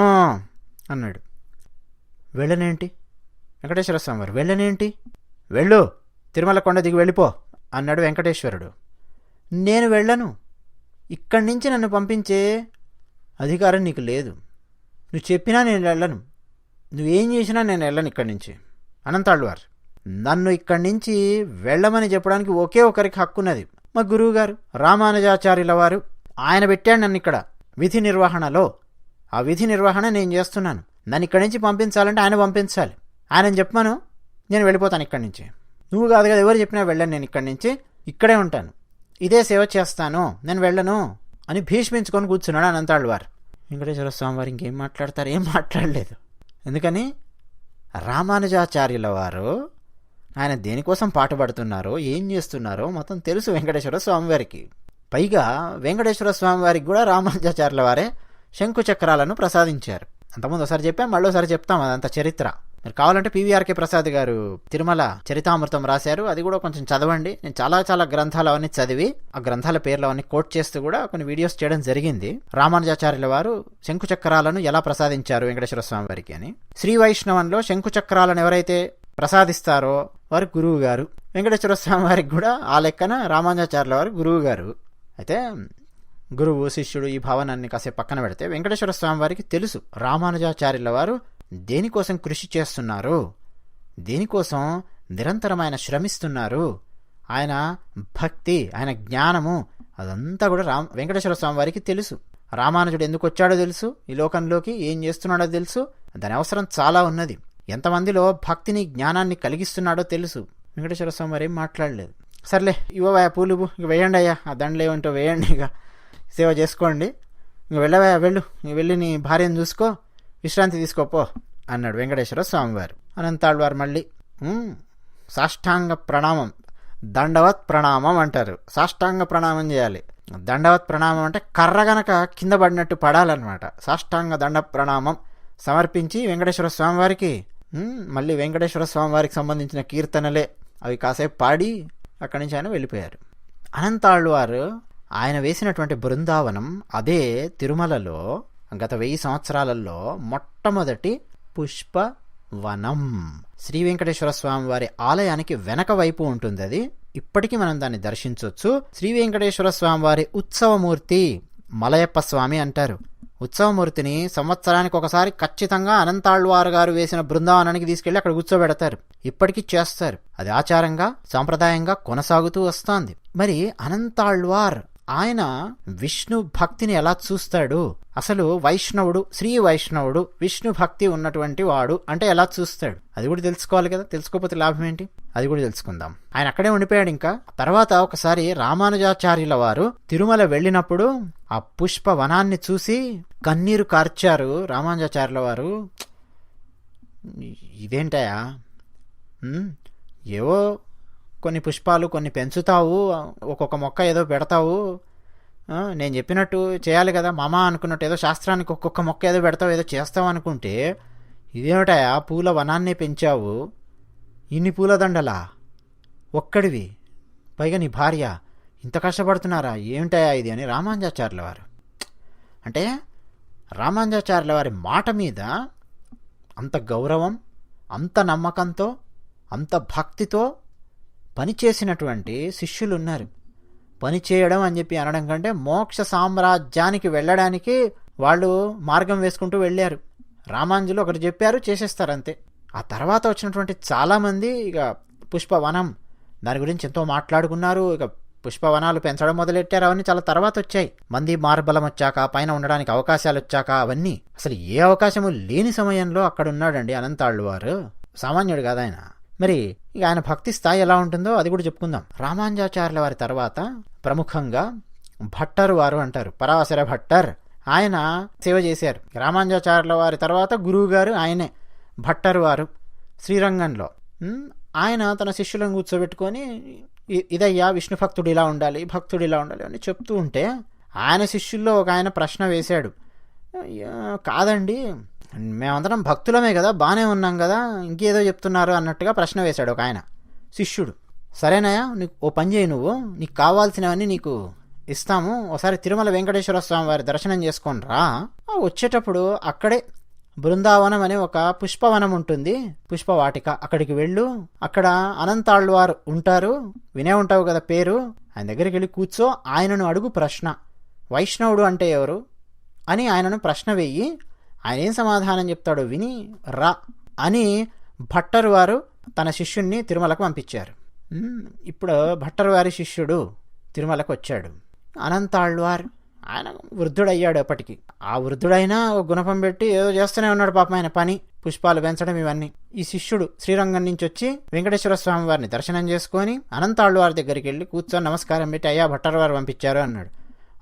అన్నాడు. వెళ్ళనేంటి వెంకటేశ్వర స్వామి వారు, వెళ్ళనేంటి, వెళ్ళు, తిరుమల కొండ దిగి వెళ్ళిపో అన్నాడు వెంకటేశ్వరుడు. నేను వెళ్ళను, ఇక్కడి నుంచి నన్ను పంపించే అధికారం నీకు లేదు, నువ్వు చెప్పినా నేను వెళ్ళను, నువ్వేం చేసినా నేను వెళ్ళను ఇక్కడి నుంచి. అనంతాళ్వారు, నన్ను ఇక్కడి నుంచి వెళ్ళమని చెప్పడానికి ఒకే ఒకరికి హక్కున్నది, మా గురువుగారు రామానుజాచార్యుల వారు, ఆయన పెట్టాడు నన్ను ఇక్కడ విధి నిర్వహణలో, ఆ విధి నిర్వహణ నేను చేస్తున్నాను, నన్ను ఇక్కడి నుంచి పంపించాలంటే ఆయన పంపించాలి, ఆయన చెప్పమను, నేను వెళ్ళిపోతాను ఇక్కడి నుంచి. నువ్వు కాదు కదా, ఎవరు చెప్పినా వెళ్ళను, నేను ఇక్కడి నుంచి ఇక్కడే ఉంటాను, ఇదే సేవ చేస్తాను, నేను వెళ్ళను అని భీష్మించుకొని కూర్చున్నాడు అనంతాళ్వారు. వెంకటేశ్వర స్వామి వారు ఇంకేం మాట్లాడతారు, ఏం మాట్లాడలేదు. ఎందుకని రామానుజాచార్యుల వారు ఆయన దేనికోసం పాటుపడుతున్నారో ఏం చేస్తున్నారో మొత్తం తెలుసు వెంకటేశ్వర స్వామి వారికి. పైగా వెంకటేశ్వర స్వామి వారికి కూడా రామానుజాచార్యుల వారే శంకుచక్రాలను ప్రసాదించారు. అంతకుముందు ఒకసారి చెప్పాం, మళ్ళీ ఒకసారి చెప్తాం, అదంత చరిత్ర. మీరు కావాలంటే పివిఆర్కే ప్రసాద్ గారు తిరుమల చరితామృతం రాశారు, అది కూడా కొంచెం చదవండి. నేను చాలా చాలా గ్రంథాలు అవన్నీ చదివి ఆ గ్రంథాల పేర్లు అవన్నీ కోట్ చేస్తూ కూడా కొన్ని వీడియోస్ చేయడం జరిగింది. రామానుజాచార్యుల వారు శంకు చక్రాలను ఎలా ప్రసాదించారు వెంకటేశ్వర స్వామి వారికి అని. శ్రీ వైష్ణవంలో శంకు చక్రాలను ఎవరైతే ప్రసాదిస్తారో వారు గురువు గారు. వెంకటేశ్వర స్వామి వారికి కూడా ఆ లెక్కన రామానుజాచార్యుల వారు గురువు గారు. అయితే గురువు శిష్యుడు ఈ భావనాన్ని కాసేపు పక్కన పెడితే వెంకటేశ్వర స్వామి వారికి తెలుసు రామానుజాచార్యుల వారు దేనికోసం కృషి చేస్తున్నారు, దేనికోసం నిరంతరమైన శ్రమిస్తున్నారు. ఆయన భక్తి, ఆయన జ్ఞానము అదంతా కూడా వెంకటేశ్వర స్వామి వారికి తెలుసు. రామానుజుడు ఎందుకు వచ్చాడో తెలుసు, ఈ లోకంలోకి ఏం చేస్తున్నాడో తెలుసు, దాని అవసరం చాలా ఉన్నది, ఎంతమందిలో భక్తిని జ్ఞానాన్ని కలిగిస్తున్నాడో తెలుసు. వెంకటేశ్వర స్వామి వారు ఏం మాట్లాడలేదు. సర్లే ఇవ్వవా పూలు, ఇక వేయండి అయ్యా, ఆ దండలు ఏమంటో వేయండి, ఇక సేవ చేసుకోండి, ఇంక వెళ్ళవా వెళ్ళు, వెళ్ళి నీ భార్యను చూసుకో, విశ్రాంతి తీసుకోపో అన్నాడు వెంకటేశ్వర స్వామివారు. అనంతాళ్వారు మళ్ళీ సాష్టాంగ ప్రణామం, దండవత్ ప్రణామం అంటారు. సాష్టాంగ ప్రణామం చేయాలి. దండవత్ ప్రణామం అంటే కర్ర గనక కింద పడినట్టు పడాలన్నమాట. సాష్టాంగ దండ ప్రణామం సమర్పించి వెంకటేశ్వర స్వామివారికి మళ్ళీ వెంకటేశ్వర స్వామివారికి సంబంధించిన కీర్తనలే అవి కాసేపు పాడి అక్కడి నుంచి ఆయన వెళ్ళిపోయారు. అనంతాళ్వారు ఆయన వేసినటువంటి బృందావనం అదే తిరుమలలో గత 1000 సంవత్సరాలలో మొట్టమొదటి పుష్పవనం. శ్రీ వెంకటేశ్వర స్వామి వారి ఆలయానికి వెనక వైపు ఉంటుంది అది. ఇప్పటికీ మనం దాన్ని దర్శించవచ్చు. శ్రీ వెంకటేశ్వర స్వామి వారి ఉత్సవమూర్తి మలయప్ప స్వామి అంటారు. ఉత్సవమూర్తిని సంవత్సరానికి ఒకసారి ఖచ్చితంగా అనంతాళ్వారు గారు వేసిన బృందావనానికి తీసుకెళ్లి అక్కడ కూర్చోబెడతారు. ఇప్పటికీ చేస్తారు. అది ఆచారంగా సాంప్రదాయంగా కొనసాగుతూ వస్తోంది. మరి అనంతాళ్వార్ ఆయన విష్ణు భక్తిని ఎలా చూస్తాడు, అసలు వైష్ణవుడు, శ్రీ వైష్ణవుడు, విష్ణు భక్తి ఉన్నటువంటి వాడు అంటే ఎలా చూస్తాడు, అది కూడా తెలుసుకోవాలి కదా. తెలుసుకోకపోతే లాభం ఏంటి, అది కూడా తెలుసుకుందాం. ఆయన అక్కడే ఉండిపోయాడు. ఇంకా తర్వాత ఒకసారి రామానుజాచార్యుల వారు తిరుమల వెళ్ళినప్పుడు ఆ పుష్పవనాన్ని చూసి కన్నీరు కార్చారు రామానుజాచార్యుల వారు. ఇదేంటయా, ఏవో కొన్ని పుష్పాలు కొన్ని పెంచుతావు, ఒక్కొక్క మొక్క ఏదో పెడతావు, నేను చెప్పినట్టు చేయాలి కదా మామ అనుకున్నట్టు, ఏదో శాస్త్రానికి ఒక్కొక్క మొక్క ఏదో పెడతావు, ఏదో చేస్తావు అనుకుంటే ఇదేమిటాయా పూల వనాన్నే పెంచావు, ఇన్ని పూలదండలా ఒక్కడివి, పైగా నీ భార్య ఇంత కష్టపడుతున్నారా, ఏమిటాయా ఇది అని రామానుజాచార్యుల వారు. అంటే రామానుజాచార్యుల వారి మాట మీద అంత గౌరవం, అంత నమ్మకంతో, అంత భక్తితో పనిచేసినటువంటి శిష్యులు ఉన్నారు. పని చేయడం అని చెప్పి అనడం కంటే మోక్ష సామ్రాజ్యానికి వెళ్ళడానికి వాళ్ళు మార్గం వేసుకుంటూ వెళ్ళారు. రామానుజులు ఒకటి చెప్పారు, చేసేస్తారు అంతే. ఆ తర్వాత వచ్చినటువంటి చాలామంది ఇక పుష్పవనం దాని గురించి ఎంతో మాట్లాడుకున్నారు. ఇక పుష్పవనాలు పెంచడం మొదలెట్టారు. అవన్నీ చాలా తర్వాత వచ్చాయి. మంది మార్బలం వచ్చాక, పైన ఉండడానికి అవకాశాలు వచ్చాక, అవన్నీ అసలు ఏ అవకాశము లేని సమయంలో అక్కడ ఉన్నాడండి అనంతాళ్వారు. సామాన్యుడు కాదు ఆయన. మరి ఇక ఆయన భక్తి స్థాయి ఎలా ఉంటుందో అది కూడా చెప్పుకుందాం. రామానుజాచార్యుల వారి తర్వాత ప్రముఖంగా భట్టర్ వారు అంటారు, పరాశర భట్టర్. ఆయన సేవ చేశారు. రామానుజాచార్యుల వారి తర్వాత గురువు గారు ఆయనే భట్టర్ వారు శ్రీరంగంలో. ఆయన తన శిష్యులను కూర్చోబెట్టుకొని ఇదయ్యా విష్ణు భక్తుడు ఇలా ఉండాలి, భక్తుడు ఇలా ఉండాలి అని చెప్తూ ఉంటే ఆయన శిష్యుల్లో ఒక ఆయన ప్రశ్న వేశాడు. కాదండి, మేమందరం భక్తులమే కదా, బాగానే ఉన్నాం కదా, ఇంకేదో చెప్తున్నారు అన్నట్టుగా ప్రశ్న వేశాడు ఒక ఆయన శిష్యుడు. సరేనాయా, నీకు ఓ పని చేయి, నువ్వు నీకు కావాల్సినవన్నీ నీకు ఇస్తాము, ఒకసారి తిరుమల వెంకటేశ్వర స్వామి వారి దర్శనం చేసుకొని రా. వచ్చేటప్పుడు అక్కడే బృందావనం అనే ఒక పుష్పవనం ఉంటుంది, పుష్పవాటిక, అక్కడికి వెళ్ళు. అక్కడ అనంతాళ్వారు ఉంటారు, వినే ఉంటావు కదా పేరు. ఆయన దగ్గరికి వెళ్ళి కూర్చో, ఆయనను అడుగు ప్రశ్న, వైష్ణవుడు అంటే ఎవరు అని ఆయనను ప్రశ్న వెయ్యి. ఆయన ఏం సమాధానం చెప్తాడో విని రా అని భట్టర్ వారు తన శిష్యుణ్ణి తిరుమలకు పంపించారు. ఇప్పుడు భట్టర్ వారి శిష్యుడు తిరుమలకు వచ్చాడు. అనంతాళ్వార్ ఆయన వృద్ధుడయ్యాడు అప్పటికి. ఆ వృద్ధుడైనా ఒక గుణపం పెట్టి ఏదో చేస్తూనే ఉన్నాడు పాపం ఆయన పని, పుష్పాలు పెంచడం ఇవన్నీ. ఈ శిష్యుడు శ్రీరంగం నుంచి వచ్చి వెంకటేశ్వర స్వామి వారిని దర్శనం చేసుకొని అనంతాళ్వారి దగ్గరికి వెళ్ళి కూర్చొని నమస్కారం పెట్టి, అయ్యా భట్టర్ వారు పంపించారు అన్నాడు.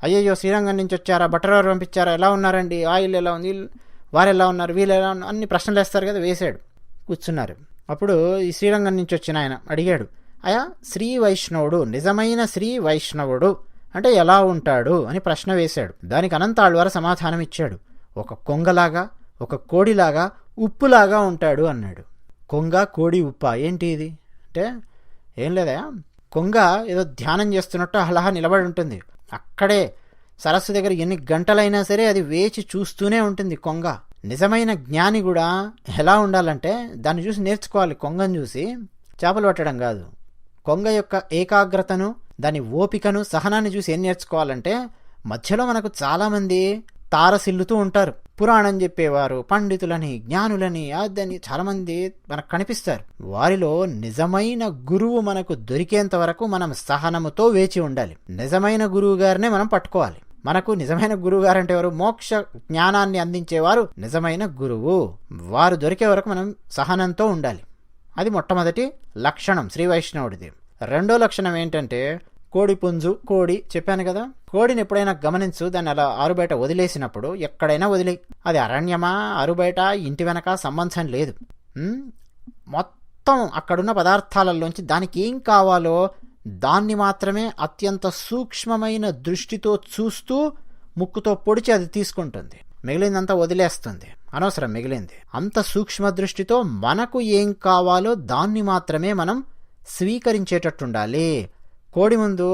అయ్యయ్యో శ్రీరంగం నుంచి వచ్చారా, భట్టర్ వారు పంపించారా, ఎలా ఉన్నారండి, ఆయిల్ ఎలా ఉంది, వారు ఎలా ఉన్నారు, వీళ్ళు ఎలా ఉన్నారు, అన్ని ప్రశ్నలు వేస్తారు కదా, వేశాడు. కూర్చున్నారు. అప్పుడు ఈ శ్రీరంగం నుంచి వచ్చిన ఆయన అడిగాడు, అయ్యా శ్రీ వైష్ణవుడు, నిజమైన శ్రీ వైష్ణవుడు అంటే ఎలా ఉంటాడు అని ప్రశ్న వేశాడు. దానికి అనంతాళ్వారు సమాధానం ఇచ్చాడు. ఒక కొంగలాగా, ఒక కోడిలాగా ఉప్పులాగా ఉంటాడు అన్నాడు. కొంగ, కోడి, ఉప్ప ఏంటి ఇది అంటే ఏం లేదా, కొంగ ఏదో ధ్యానం చేస్తున్నట్టు అలా నిలబడి ఉంటుంది. అక్కడే సరస్సు దగ్గర ఎన్ని గంటలైనా సరే అది వేచి చూస్తూనే ఉంటుంది కొంగ. నిజమైన జ్ఞాని కూడా ఎలా ఉండాలంటే దాన్ని చూసి నేర్చుకోవాలి. కొంగను చూసి చేపలు పట్టడం కాదు. కొంగ యొక్క ఏకాగ్రతను, దాని ఓపికను, సహనాన్ని చూసి ఏం నేర్చుకోవాలంటే, మధ్యలో మనకు చాలామంది తారసిల్లుతూ ఉంటారు. పురాణం చెప్పేవారు, పండితులని, జ్ఞానులని, అదని చాలామంది మనకు కనిపిస్తారు. వారిలో నిజమైన గురువు మనకు దొరికేంత వరకు మనం సహనముతో వేచి ఉండాలి. నిజమైన గురువు గారినే మనం పట్టుకోవాలి. మనకు నిజమైన గురువు గారు అంటే ఎవరు? మోక్ష జ్ఞానాన్ని అందించేవారు నిజమైన గురువు. వారు దొరికే వరకు మనం సహనంతో ఉండాలి. అది మొట్టమొదటి లక్షణం శ్రీ వైష్ణవుడిది. రెండో లక్షణం ఏంటంటే కోడి పుంజు. కోడి చెప్పాను కదా, కోడిని ఎప్పుడైనా గమనించు. దాన్ని అలా ఆరుబయట వదిలేసినప్పుడు, ఎక్కడైనా వదిలేయి, అది అరణ్యమా ఆరుబయట ఇంటి వెనక సంబంధం లేదు. మొత్తం అక్కడున్న పదార్థాలలోంచి దానికి ఏం కావాలో దాన్ని మాత్రమే అత్యంత సూక్ష్మమైన దృష్టితో చూస్తూ ముక్కుతో పొడిచి అది తీసుకుంటుంది. మిగిలిందంతా వదిలేస్తుంది, అనవసరం మిగిలింది. అంత సూక్ష్మ దృష్టితో మనకు ఏం కావాలో దాన్ని మాత్రమే మనం స్వీకరించేటట్టుండాలి. కోడి ముందు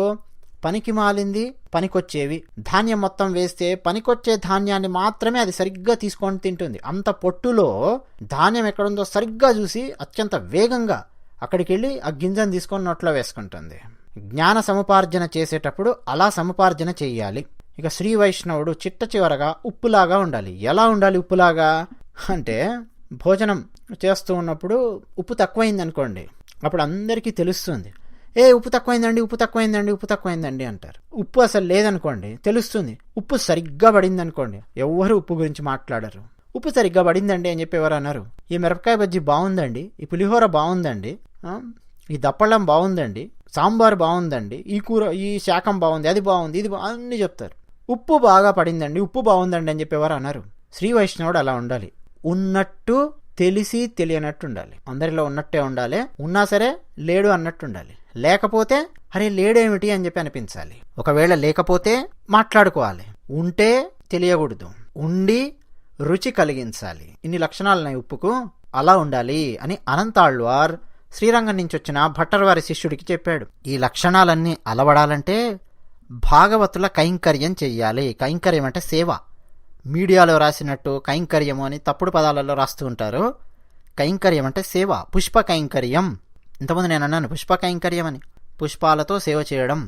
పనికి మాలింది, పనికొచ్చేవి, ధాన్యం మొత్తం వేస్తే పనికొచ్చే ధాన్యాన్ని మాత్రమే అది సరిగ్గా తీసుకొని తింటుంది. అంత పొట్టులో ధాన్యం ఎక్కడుందో సరిగ్గా చూసి అత్యంత వేగంగా అక్కడికి వెళ్ళి ఆ గింజను తీసుకొని నోట్లో వేసుకుంటుంది. జ్ఞాన సముపార్జన చేసేటప్పుడు అలా సముపార్జన చెయ్యాలి. ఇక శ్రీ వైష్ణవుడు చిట్ట చివరగా ఉప్పులాగా ఉండాలి. ఎలా ఉండాలి ఉప్పులాగా అంటే, భోజనం చేస్తూ ఉన్నప్పుడు ఉప్పు తక్కువైంది అనుకోండి, అప్పుడు అందరికీ తెలుస్తుంది. ఉప్పు తక్కువైందండి, ఉప్పు తక్కువైందండి, ఉప్పు తక్కువైందండి అంటారు. ఉప్పు అసలు లేదనుకోండి, తెలుస్తుంది. ఉప్పు సరిగ్గా పడింది అనుకోండి, ఎవ్వరు ఉప్పు గురించి మాట్లాడరు. ఉప్పు సరిగ్గా పడిందండి అని చెప్పి ఎవరు అన్నారు. ఈ మిరపకాయ బజ్జీ బాగుందండి, ఈ పులిహోర బాగుందండి, ఈ దప్పళ్ళం బాగుందండి, సాంబార్ బాగుందండి, ఈ కూర, ఈ శాకం బాగుంది, అది బాగుంది, ఇది అన్నీ చెప్తారు. ఉప్పు బాగా పడిందండి, ఉప్పు బాగుందండి అని చెప్పి ఎవరు అన్నారు. శ్రీ వైష్ణవుడు అలా ఉండాలి. ఉన్నట్టు తెలిసి తెలియనట్టు ఉండాలి. అందరిలో ఉన్నట్టే ఉండాలి. ఉన్నా సరే లేడు అన్నట్టు ఉండాలి. లేకపోతే అరే లేడేమిటి అని చెప్పి అనిపించాలి. ఒకవేళ లేకపోతే మాట్లాడుకోవాలి. ఉంటే తెలియకూడదు, ఉండి రుచి కలిగించాలి. ఇన్ని లక్షణాలున్నాయి ఉప్పుకు, అలా ఉండాలి అని అనంతాళ్వార్ శ్రీరంగం నుంచి వచ్చిన భట్టర్వారి శిష్యుడికి చెప్పాడు. ఈ లక్షణాలన్నీ అలవడాలంటే భాగవతుల కైంకర్యం చెయ్యాలి. కైంకర్యం అంటే సేవ. మీడియాలో రాసినట్టు కైంకర్యము అని తప్పుడు పదాలలో రాస్తూ ఉంటారు. కైంకర్యం అంటే సేవ. పుష్ప కైంకర్యం, ఇంతకుముందు నేను అన్నాను పుష్ప కైంకర్యం అని. పుష్పాలతో సేవ చేయడం.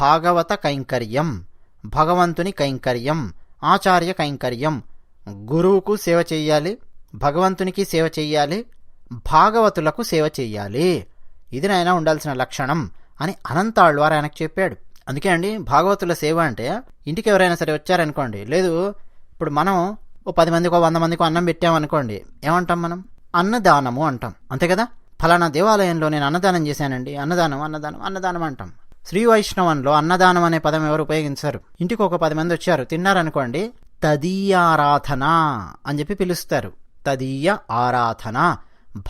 భాగవత కైంకర్యం, భగవంతుని కైంకర్యం, ఆచార్య కైంకర్యం. గురువుకు సేవ చెయ్యాలి, భగవంతునికి సేవ చెయ్యాలి, భాగవతులకు సేవ చెయ్యాలి. ఇది నాయన ఉండాల్సిన లక్షణం అని అనంతాళ్వార్ ఆయనకు చెప్పాడు. అందుకే అండి భాగవతుల సేవ అంటే, ఇంటికి ఎవరైనా సరే వచ్చారనుకోండి, లేదు ఇప్పుడు మనం 10 మందికో 100 మందికో అన్నం పెట్టామనుకోండి, ఏమంటాం మనం? అన్నదానము అంటాం, అంతే కదా. ఫలానా దేవాలయంలో నేను అన్నదానం చేశానండి, అన్నదానం అన్నదానం అన్నదానం అంటాం. శ్రీ వైష్ణవంలో అన్నదానం అనే పదం ఎవరు ఉపయోగించారు? ఇంటికి ఒక 10 మంది వచ్చారు, తిన్నారనుకోండి, తదీయారాధన అని చెప్పి పిలుస్తారు. తదీయ ఆరాధన,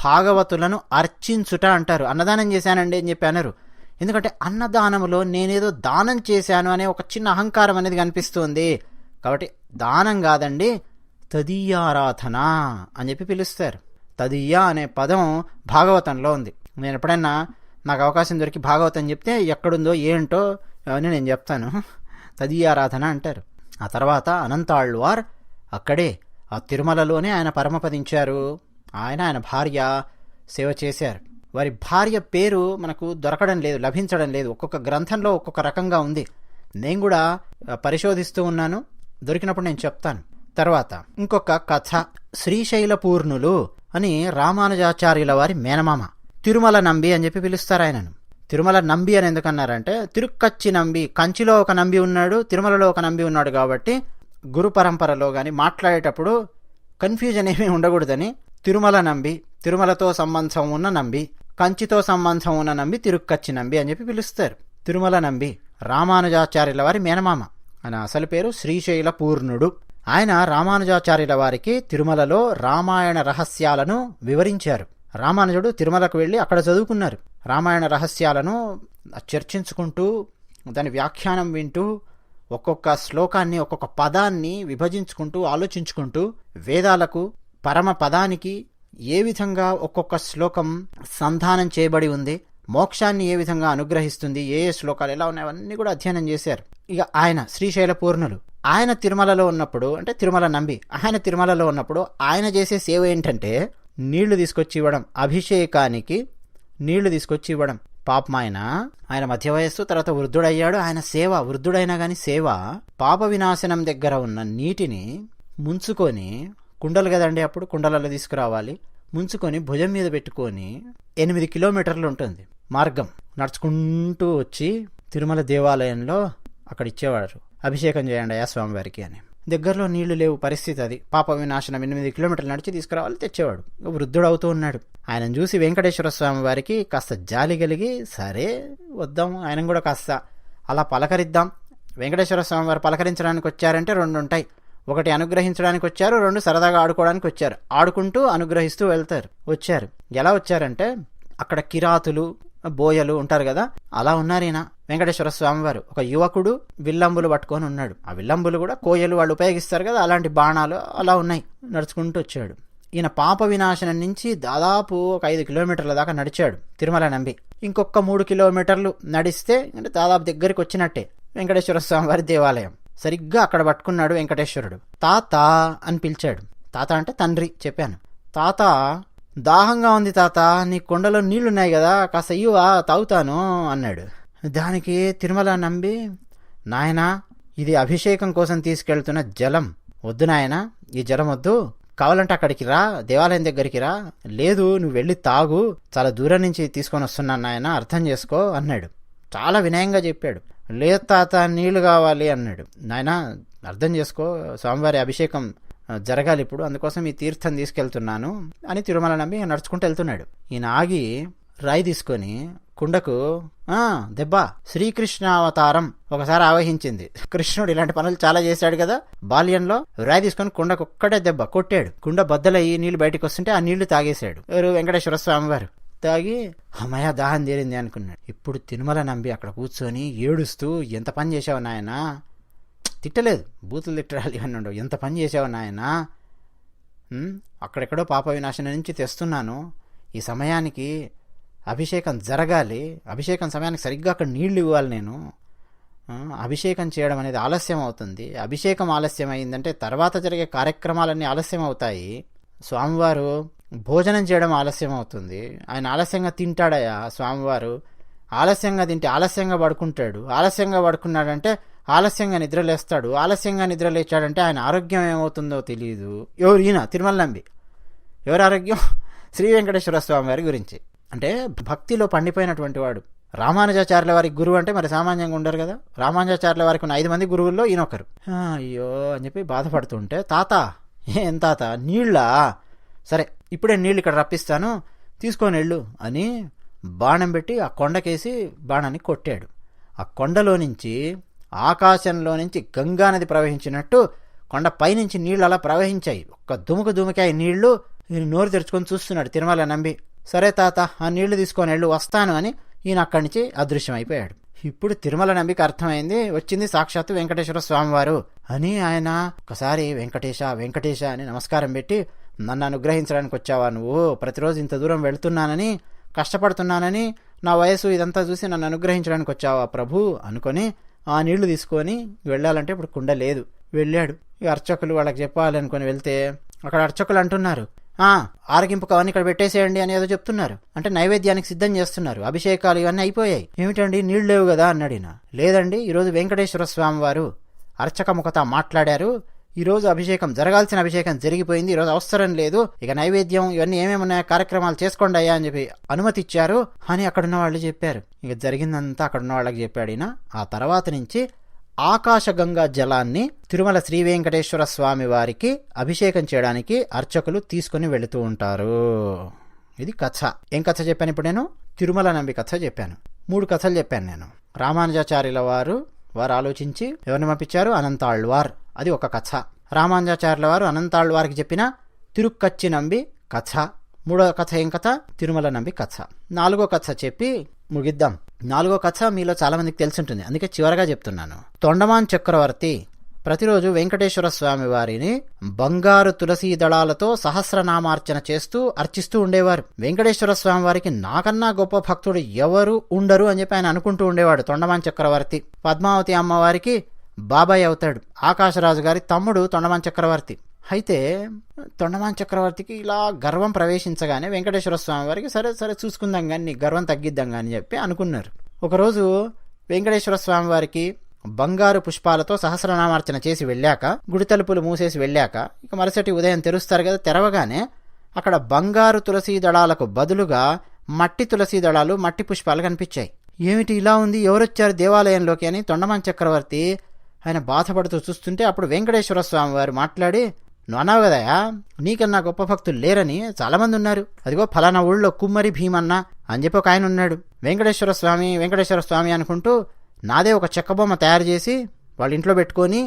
భాగవతులను అర్చించుట అంటారు. అన్నదానం చేశానండి అని చెప్పి అనరు. ఎందుకంటే అన్నదానములో నేనేదో దానం చేశాను అనే ఒక చిన్న అహంకారం అనేది కనిపిస్తుంది. కాబట్టి దానం కాదండి, తదీయారాధన అని చెప్పి పిలుస్తారు. తదీయ అనే పదం భాగవతంలో ఉంది. నేను ఎప్పుడైనా నాకు అవకాశం దొరికి భాగవతం చెప్తే ఎక్కడుందో ఏంటో అవన్నీ నేను చెప్తాను. తదీయారాధన అంటారు. ఆ తర్వాత అనంతాళ్వార్ అక్కడే ఆ తిరుమలలోనే ఆయన పరమపదించారు. ఆయన భార్య సేవ చేశారు. వారి భార్య పేరు మనకు దొరకడం లేదు, లభించడం లేదు. ఒక్కొక్క గ్రంథంలో ఒక్కొక్క రకంగా ఉంది. నేను కూడా పరిశోధిస్తూ ఉన్నాను, దొరికినప్పుడు నేను చెప్తాను. తర్వాత ఇంకొక కథ, శ్రీశైల పూర్ణులు అని రామానుజాచార్యుల వారి మేనమామ. తిరుమల నంబి అని చెప్పి పిలుస్తారు ఆయనను. తిరుమల నంబి అని ఎందుకన్నారంటే, తిరుక్కచ్చి నంబి, కంచిలో ఒక నంబి ఉన్నాడు, తిరుమలలో ఒక నంబి ఉన్నాడు. కాబట్టి గురు పరంపరలో కానీ మాట్లాడేటప్పుడు కన్ఫ్యూజన్ ఏమీ ఉండకూడదని తిరుమల నంబి, తిరుమలతో సంబంధం ఉన్న నంబి, కంచితో సంబంధం ఉన్న నంబి తిరుక్కచ్చి నంబి అని చెప్పి పిలుస్తారు. తిరుమల నంబి రామానుజాచార్యుల వారి మేనమామ. ఆయన అసలు పేరు శ్రీశైల పూర్ణుడు. ఆయన రామానుజాచార్యుల వారికి తిరుమలలో రామాయణ రహస్యాలను వివరించారు. రామానుజుడు తిరుమలకు వెళ్ళి అక్కడ చదువుకున్నారు. రామాయణ రహస్యాలను చర్చించుకుంటూ, దాని వ్యాఖ్యానం వింటూ, ఒక్కొక్క శ్లోకాన్ని, ఒక్కొక్క పదాన్ని విభజించుకుంటూ, ఆలోచించుకుంటూ వేదాలకు పరమ పదానికి ఏ విధంగా ఒక్కొక్క శ్లోకం సంధానం చేయబడి ఉంది, మోక్షాన్ని ఏ విధంగా అనుగ్రహిస్తుంది, ఏ ఏ శ్లోకాలు ఎలా ఉన్నాయి, అవన్నీ కూడా అధ్యయనం చేశారు. ఇక ఆయన శ్రీశైల పూర్ణులు ఆయన తిరుమలలో ఉన్నప్పుడు, అంటే తిరుమల నంబి ఆయన తిరుమలలో ఉన్నప్పుడు ఆయన చేసే సేవ ఏంటంటే నీళ్లు తీసుకొచ్చి ఇవ్వడం, అభిషేకానికి నీళ్లు తీసుకొచ్చి ఇవ్వడం. పాపం ఆయన మధ్య వయస్సు, తర్వాత వృద్ధుడయ్యాడు. ఆయన సేవ, వృద్ధుడైనా గాని సేవ, పాప వినాశనం దగ్గర ఉన్న నీటిని ముంచుకొని, కుండలు కదండి అప్పుడు, కుండలలో తీసుకురావాలి, ముంచుకొని భుజం మీద పెట్టుకొని 8 కిలోమీటర్లు ఉంటుంది మార్గం, నడుచుకుంటూ వచ్చి తిరుమల దేవాలయంలో అక్కడ ఇచ్చేవాడు, అభిషేకం చేయండి అయ్యా స్వామివారికి అని. దగ్గరలో నీళ్లు లేవు, పరిస్థితి అది, పాప వినాశనం, 8 కిలోమీటర్లు నడిచి తీసుకురావాలి, తెచ్చేవాడు. వృద్ధుడవుతూ ఉన్నాడు. ఆయనను చూసి వెంకటేశ్వర స్వామి వారికి కాస్త జాలి కలిగి, సరే వద్దాం, ఆయన కూడా కాస్త అలా పలకరిద్దాం. వెంకటేశ్వర స్వామి వారు పలకరించడానికి వచ్చారంటే 2 ఉంటాయి. ఒకటి అనుగ్రహించడానికి వచ్చారు, 2 సరదాగా ఆడుకోవడానికి వచ్చారు. ఆడుకుంటూ అనుగ్రహిస్తూ వచ్చారు. ఎలా వచ్చారంటే అక్కడ కిరాతులు, బోయలు ఉంటారు కదా, అలా ఉన్నారు ఈయన వెంకటేశ్వర స్వామివారు. ఒక యువకుడు విల్లంబులు పట్టుకొని ఉన్నాడు. ఆ విల్లంబులు కూడా కోయలు వాళ్ళు ఉపయోగిస్తారు కదా, అలాంటి బాణాలు అలా ఉన్నాయి. నడుచుకుంటూ వచ్చాడు. ఈయన పాప వినాశనం నుంచి దాదాపు ఒక 5 కిలోమీటర్ల దాకా నడిచాడు తిరుమల నంబి. ఇంకొక 3 కిలోమీటర్లు నడిస్తే అంటే దాదాపు దగ్గరికి వచ్చినట్టే వెంకటేశ్వర స్వామివారి దేవాలయం. సరిగ్గా అక్కడ పట్టుకున్నాడు వెంకటేశ్వరుడు. తాత అని పిలిచాడు. తాత అంటే తండ్రి చెప్పాను. తాత, దాహంగా ఉంది తాత, నీ కొండలో నీళ్లున్నాయి కదా, కాస్త ఇవ్వా, తాగుతాను అన్నాడు. దానికి తిరుమల నంబి, నాయనా ఇది అభిషేకం కోసం తీసుకెళ్తున్న జలం, వద్దు నాయనా, ఈ జలం వద్దు, కావాలంటే అక్కడికి రా, దేవాలయం దగ్గరికి రా. లేదు, నువ్వు వెళ్ళి తాగు, చాలా దూరం నుంచి తీసుకొని వస్తున్నాను నాయన, అర్థం చేసుకో అన్నాడు. చాలా వినయంగా చెప్పాడు. లేదు తాత, నీళ్లు కావాలి అన్నాడు. నాయనా అర్థం చేసుకో, స్వామివారి అభిషేకం జరగాలి ఇప్పుడు, అందుకోసం ఈ తీర్థం తీసుకెళ్తున్నాను అని తిరుమల నంబి నడుచుకుంటూ వెళ్తున్నాడు. ఈయన ఆగి రాయి తీసుకొని కుండకు దెబ్బ, శ్రీకృష్ణ అవతారం ఒకసారి ఆవహించింది. కృష్ణుడు ఇలాంటి పనులు చాలా చేశాడు కదా బాల్యంలో. రాయి తీసుకొని కుండకు ఒక్కటే దెబ్బ కొట్టాడు. కుండ బద్దలయ్యి నీళ్లు బయటకు వస్తుంటే ఆ నీళ్లు తాగేశాడు ఎవరు, వెంకటేశ్వర స్వామి వారు. తాగి అమ్మయ్య దాహం తీరింది అనుకున్నాడు. ఇప్పుడు తిరుమల నంబి అక్కడ కూర్చొని ఏడుస్తూ, ఎంత పని చేసావు నాయనా, తిట్టలేదు, బూతులు తిట్టాలి అన్నాడు, ఎంత పని చేసావు నాయనా, అక్కడెక్కడో పాప వినాశనం నుంచి తెస్తున్నాను, ఈ సమయానికి అభిషేకం జరగాలి, అభిషేకం సమయానికి సరిగ్గా అక్కడ నీళ్లు ఇవ్వాలి, నేను అభిషేకం చేయడం అనేది ఆలస్యం అవుతుంది, అభిషేకం ఆలస్యం అయిందంటే తర్వాత జరిగే కార్యక్రమాలన్నీ ఆలస్యం అవుతాయి, స్వామివారు భోజనం చేయడం ఆలస్యం అవుతుంది, ఆయన ఆలస్యంగా తింటాడయా స్వామివారు, ఆలస్యంగా తింటే ఆలస్యంగా పడుకుంటాడు, ఆలస్యంగా పడుకున్నాడంటే ఆలస్యంగా నిద్రలేస్తాడు, ఆలస్యంగా నిద్రలేచాడంటే ఆయన ఆరోగ్యం ఏమవుతుందో తెలియదు. ఎవరు ఈయన తిరుమల నంబి, ఎవరి ఆరోగ్యం, శ్రీ వెంకటేశ్వర స్వామి వారి గురించి. అంటే భక్తిలో పండిపోయినటువంటి వాడు. రామానుజాచార్యుల వారికి గురువు అంటే మరి సామాన్యంగా ఉండరు కదా. రామానుజాచార్యుల వారికి ఉన్న 5 మంది గురువుల్లో ఈయనొకరు. అయ్యో అని చెప్పి బాధపడుతుంటే, తాత ఏం తాత నీళ్ళా, సరే ఇప్పుడే నీళ్ళు ఇక్కడ రప్పిస్తాను, తీసుకొని వెళ్ళు అని బాణం పెట్టి ఆ కొండకేసి బాణాన్ని కొట్టాడు. ఆ కొండలో నుంచి, ఆకాశంలో నుంచి గంగానది ప్రవహించినట్టు కొండ పైనుంచి నీళ్లు అలా ప్రవహించాయి. ఒక్క దుముకాయి నీళ్లు. ఈయన నోరు తెరుచుకొని చూస్తున్నాడు తిరుమల నంబి. సరే తాత, ఆ నీళ్లు తీసుకొని వెళ్ళు, వస్తాను అని ఈయన అక్కడి నుంచి అదృశ్యం అయిపోయాడు. ఇప్పుడు తిరుమల నంబికి అర్థమైంది, వచ్చింది సాక్షాత్తు వెంకటేశ్వర స్వామివారు అని. ఆయన ఒకసారి వెంకటేశ వెంకటేశ అని నమస్కారం పెట్టి, నన్ను అనుగ్రహించడానికి వచ్చావా నువ్వు, ప్రతిరోజు ఇంత దూరం వెళుతున్నానని, కష్టపడుతున్నానని, నా వయసు ఇదంతా చూసి నన్ను అనుగ్రహించడానికి వచ్చావా ప్రభు అనుకొని ఆ నీళ్లు తీసుకొని వెళ్ళాలంటే ఇప్పుడు కుండ లేదు. వెళ్ళాడు. ఈ అర్చకులు వాళ్ళకి చెప్పాలనుకొని వెళ్తే అక్కడ అర్చకులు అంటున్నారు, ఆరగింపు అవన్నీ ఇక్కడ పెట్టేసేయండి అని ఏదో చెప్తున్నారు. అంటే నైవేద్యానికి సిద్ధం చేస్తున్నారు, అభిషేకాలు ఇవన్నీ అయిపోయాయి. ఏమిటండి నీళ్లు లేవు కదా అన్నాడిన. లేదండి, ఈరోజు వెంకటేశ్వర స్వామి వారు అర్చక ముఖత మాట్లాడారు, ఈరోజు అభిషేకం జరగాల్సిన అభిషేకం జరిగిపోయింది, ఈరోజు అవసరం లేదు, ఇక నైవేద్యం ఇవన్నీ ఏమేమి ఉన్నాయో కార్యక్రమాలు చేసుకోండి అయ్యా అని చెప్పి అనుమతి ఇచ్చారు అని అక్కడున్న వాళ్ళు చెప్పారు. ఇక జరిగిందంతా అక్కడున్న వాళ్ళకి చెప్పాడు ఈయన. ఆ తర్వాత నుంచి ఆకాశగంగా జలాన్ని తిరుమల శ్రీ వెంకటేశ్వర స్వామి వారికి అభిషేకం చేయడానికి అర్చకులు తీసుకుని వెళుతూ ఉంటారు. ఇది కథ. ఏం కథ చెప్పాను ఇప్పుడు నేను? తిరుమల నంబి కథ చెప్పాను. 3 కథలు చెప్పాను నేను. రామానుజాచార్యుల వారు ఆలోచించి ఎవరిని పంపించారు? అనంతాళ్వార్. అది ఒక కథ. రామానుజాచార్యుల వారు అనంతాళ్వారికి చెప్పిన తిరుక్కచ్చి నంబి కథ. 3వ కథ ఏం కథ? తిరుమల నంబి కథ. 4వ కథ చెప్పి ముగిద్దాం. 4వ కథ మీలో చాలా మందికి తెలిసి ఉంటుంది, అందుకే చివరగా చెప్తున్నాను. తొండమాన్ చక్రవర్తి ప్రతిరోజు వెంకటేశ్వర స్వామి వారిని బంగారు తులసీ దళాలతో సహస్రనామార్చన చేస్తూ అర్చిస్తూ ఉండేవారు. వెంకటేశ్వర స్వామి వారికి నాకన్నా గొప్ప భక్తుడు ఎవరు ఉండరు అని చెప్పి ఆయన అనుకుంటూ ఉండేవాడు. తొండమాన్ చక్రవర్తి పద్మావతి అమ్మవారికి బాబాయ్ అవుతాడు. ఆకాశరాజు గారి తమ్ముడు తొండమాన్ చక్రవర్తి. అయితే తొండమాన్ చక్రవర్తికి ఇలా గర్వం ప్రవేశించగానే వెంకటేశ్వర స్వామి వారికి సరే సరే చూసుకుందాం కానీ నీ గర్వం తగ్గిద్దాం కానీ చెప్పి అనుకున్నారు. ఒకరోజు వెంకటేశ్వర స్వామి వారికి బంగారు పుష్పాలతో సహస్రనామార్చన చేసి వెళ్ళాక, గుడి తలుపులు మూసేసి వెళ్ళాక, ఇక మరుసటి ఉదయం తెరుస్తారు కదా, తెరవగానే అక్కడ బంగారు తులసీ దళాలకు బదులుగా మట్టి తులసీ దళాలు, మట్టి పుష్పాలు కనిపించాయి. ఏమిటి ఇలా ఉంది, ఎవరొచ్చారు దేవాలయంలోకి అని తొండమాన్ చక్రవర్తి ఆయన బాధపడుతూ చూస్తుంటే అప్పుడు వెంకటేశ్వర స్వామి వారు మాట్లాడి, నువ్వు అన్నావు కదయా నీకన్నా గొప్ప భక్తులు లేరని, చాలామంది ఉన్నారు, అదిగో ఫలానా ఊళ్ళో కుమ్మరి భీమన్న అని చెప్పి ఒక ఆయన ఉన్నాడు. వెంకటేశ్వర స్వామి అనుకుంటూ నాదే ఒక చెక్క బొమ్మ తయారు చేసి వాళ్ళ ఇంట్లో పెట్టుకొని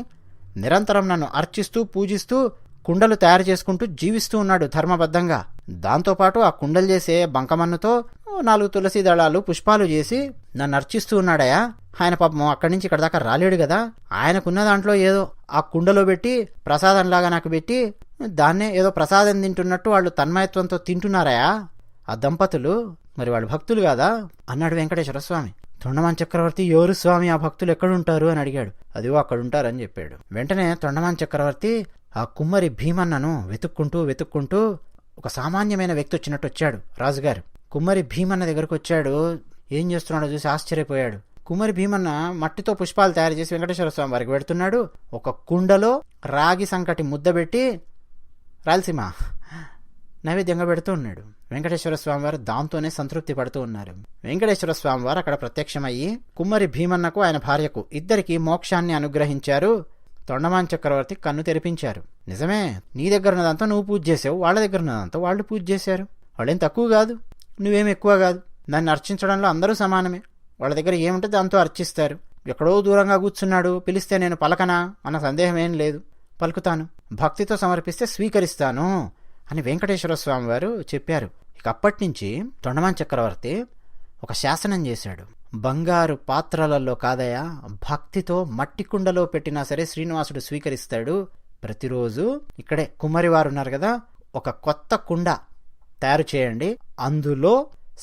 నిరంతరం నన్ను అర్చిస్తూ పూజిస్తూ కుండలు తయారు చేసుకుంటూ జీవిస్తూ ఉన్నాడు ధర్మబద్ధంగా. దాంతోపాటు ఆ కుండలు చేసే బంకమన్నుతో 4 తులసి దళాలు పుష్పాలు చేసి నన్ను అర్చిస్తూ ఉన్నాడయా. ఆయన పాపం అక్కడి నుంచి ఇక్కడ దాకా రాలేడు కదా, ఆయనకున్న దాంట్లో ఏదో ఆ కుండలో పెట్టి ప్రసాదంలాగా నాకు పెట్టి దాన్నే ఏదో ప్రసాదం తింటున్నట్టు వాళ్ళు తన్మయత్వంతో తింటున్నారయా ఆ దంపతులు, మరి వాళ్ళు భక్తులు కాదా అన్నాడు వెంకటేశ్వర స్వామి. తొండమాన్ చక్రవర్తి ఎవరు స్వామి ఆ భక్తులు ఎక్కడుంటారు అని అడిగాడు. అదిగో అక్కడుంటారని చెప్పాడు. వెంటనే తొండమాన్ చక్రవర్తి ఆ కుమ్మరి భీమన్నను వెతుక్కుంటూ ఒక సామాన్యమైన వ్యక్తి వచ్చినట్టు వచ్చాడు. రాజుగారు కుమ్మరి భీమన్న దగ్గరకు వచ్చాడు. ఏం చేస్తున్నాడో చూసి ఆశ్చర్యపోయాడు. కుమ్మరి భీమన్న మట్టితో పుష్పాలు తయారు చేసి వెంకటేశ్వర స్వామి వారికి పెడుతున్నాడు. ఒక కుండలో రాగి సంకటి ముద్ద పెట్టి రాయలసీమ నైవేద్యంగా పెడుతూ ఉన్నాడు. వెంకటేశ్వర స్వామి వారు దాంతోనే సంతృప్తి పడుతూ ఉన్నారు. వెంకటేశ్వర స్వామి వారు అక్కడ ప్రత్యక్షమయ్యి కుమ్మరి భీమన్నకు ఆయన భార్యకు ఇద్దరికి మోక్షాన్ని అనుగ్రహించారు. తొండమాన్ చక్రవర్తి కన్ను తెరిపించారు. నిజమే, నీ దగ్గర ఉన్నదంతా నువ్వు పూజ చేసావు, వాళ్ళ దగ్గర ఉన్నదంతా వాళ్ళు పూజ చేశారు. వాళ్ళేం తక్కువ కాదు, నువ్వేం ఎక్కువ కాదు. దాన్ని అర్చించడంలో అందరూ సమానమే. వాళ్ళ దగ్గర ఏముంటే దాంతో అర్చిస్తారు. ఎక్కడో దూరంగా కూర్చున్నాడు, పిలిస్తే నేను పలకనా అన్న సందేహం ఏం లేదు, పలుకుతాను. భక్తితో సమర్పిస్తే స్వీకరిస్తాను అని వెంకటేశ్వర స్వామి వారు చెప్పారు. ఇక అప్పటినుంచి తొండమాన్ చక్రవర్తి ఒక శాసనం చేశాడు. బంగారు పాత్రలలో కాదయా, భక్తితో మట్టి కుండలో పెట్టినా సరే శ్రీనివాసుడు స్వీకరిస్తాడు. ప్రతిరోజు ఇక్కడే కుమ్మరివారు ఉన్నారు కదా, ఒక కొత్త కుండ తయారు చేయండి, అందులో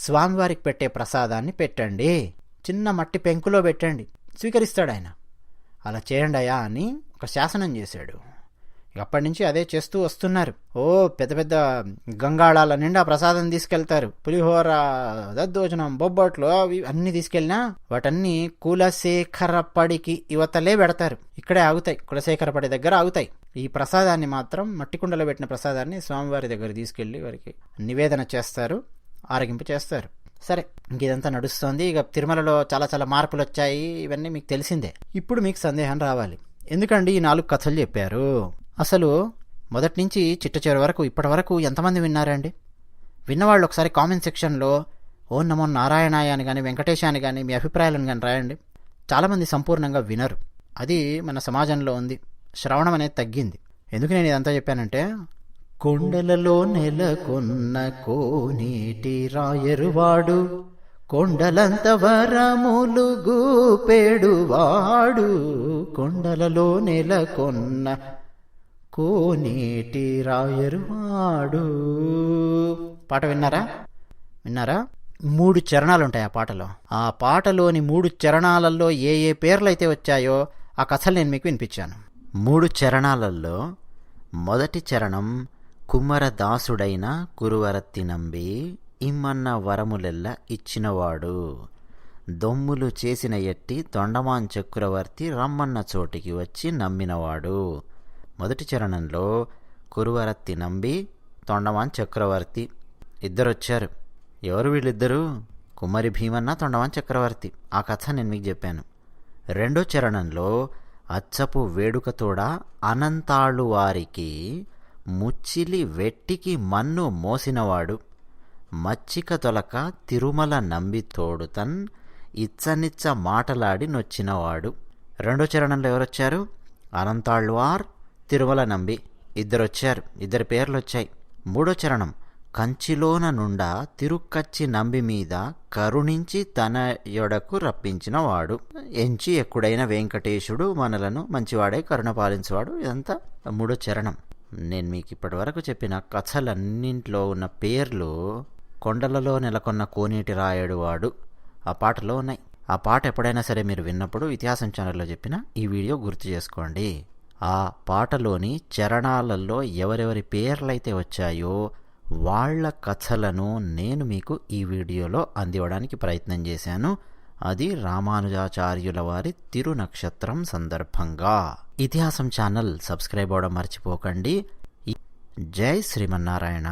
స్వామివారికి పెట్టే ప్రసాదాన్ని పెట్టండి, చిన్న మట్టి పెంకులో పెట్టండి, స్వీకరిస్తాడు ఆయన. అలా చేయండి అయ్యా అని ఒక శాసనం చేశాడు. అప్పటి నుంచి అదే చేస్తూ వస్తున్నారు. పెద్ద పెద్ద గంగాళాల నిండా ప్రసాదం తీసుకెళ్తారు. పులిహోర, దద్దోజనం, బొబ్బట్లు అవి అన్ని తీసుకెళ్ళినా వాటన్ని కులశేఖరపడికి యువతలే పెడతారు. ఇక్కడే ఆగుతాయి, కులశేఖరపడి దగ్గర ఆగుతాయి. ఈ ప్రసాదాన్ని మాత్రం మట్టి కుండలో పెట్టిన ప్రసాదాన్ని స్వామివారి దగ్గర తీసుకెళ్లి వారికి నివేదన చేస్తారు, ఆరగింపు చేస్తారు. సరే, ఇంక ఇదంతా నడుస్తోంది. ఇక తిరుమలలో చాలా చాలా మార్పులు వచ్చాయి, ఇవన్నీ మీకు తెలిసిందే. ఇప్పుడు మీకు సందేహం రావాలి, ఎందుకండి ఈ 4 కథలు చెప్పారు? అసలు మొదటి నుంచి చిట్ట చివరి వరకు ఇప్పటి వరకు ఎంతమంది విన్నారండి? విన్నవాళ్ళు ఒకసారి కామెంట్ సెక్షన్లో ఓం నమో నారాయణాయ అని కానీ వెంకటేశ అని కానీ మీ అభిప్రాయాలను కానీ రాయండి. చాలామంది సంపూర్ణంగా వినరు, అది మన సమాజంలో ఉంది. శ్రవణం అనేది తగ్గింది. ఎందుకు నేను ఇదంతా చెప్పానంటే, కొండలలో నెలకొన్న కోనేటి రాయరువాడు, కొండలంత వరములు గూపెడువాడు, కొండలలో నెలకొన్న కోనేటి రాయరువాడు. పాట విన్నారా? 3 చరణాలు ఉంటాయి ఆ పాటలో. ఆ పాటలోని 3 చరణాలలో ఏ ఏ పేర్లైతే వచ్చాయో ఆ కథలు నేను మీకు వినిపించాను. 3 చరణాలలో మొదటి చరణం కుమ్మరదాసుడైన కురువరత్తి నంబి ఇమ్మన్న వరములెల్ల ఇచ్చినవాడు, దొమ్ములు చేసిన ఎట్టి తొండమాన్ చక్రవర్తి రమ్మన్న చోటికి వచ్చి నమ్మినవాడు. మొదటి చరణంలో కురువరత్తి నంబి, తొండమాన్ చక్రవర్తి ఇద్దరొచ్చారు. ఎవరు వీళ్ళిద్దరూ? కుమ్మరి భీమన్న, తొండమాన్ చక్రవర్తి. ఆ కథ నేను మీకు చెప్పాను. రెండో చరణంలో అచ్చపు వేడుకతోడ అనంతాళు వారికి ముచ్చిలి వెట్టికి మన్ను మోసినవాడు, మచ్చిక తొలక తిరుమల నంబి తోడుతన్ ఇచ్చనిచ్చ మాటలాడి నొచ్చినవాడు. రెండో చరణంలో ఎవరొచ్చారు? అనంతాళ్వార్, తిరుమల నంబి ఇద్దరొచ్చారు, 2 పేర్లు వచ్చాయి. మూడో చరణం కంచిలోన నుండా తిరుక్కచ్చి నంబి మీద కరుణించి తన యొడకు రప్పించినవాడు. ఎంచి ఎక్కుడైన వెంకటేశుడు మనలను మంచివాడై కరుణ పాలించువాడు. ఇదంతా 3వ చరణం. నేను మీకు ఇప్పటి వరకు చెప్పిన కథలన్నింట్లో ఉన్న పేర్లు కొండలలో నెలకొన్న కోనేటి రాయడు వాడు ఆ పాటలో ఉన్నాయి. ఆ పాట ఎప్పుడైనా సరే మీరు విన్నప్పుడు ఇతిహాసం ఛానల్లో చెప్పిన ఈ వీడియో గుర్తు చేసుకోండి. ఆ పాటలోని చరణాలలో ఎవరెవరి పేర్లైతే వచ్చాయో వాళ్ళ కథలను నేను మీకు ఈ వీడియోలో అందివ్వడానికి ప్రయత్నం చేశాను. అది రామానుజాచార్యుల వారి తిరునక్షత్రం సందర్భంగా. ఇతిహాసం ఛానల్ సబ్స్క్రైబ్ అవ్వడం మర్చిపోకండి. జై శ్రీమన్నారాయణ.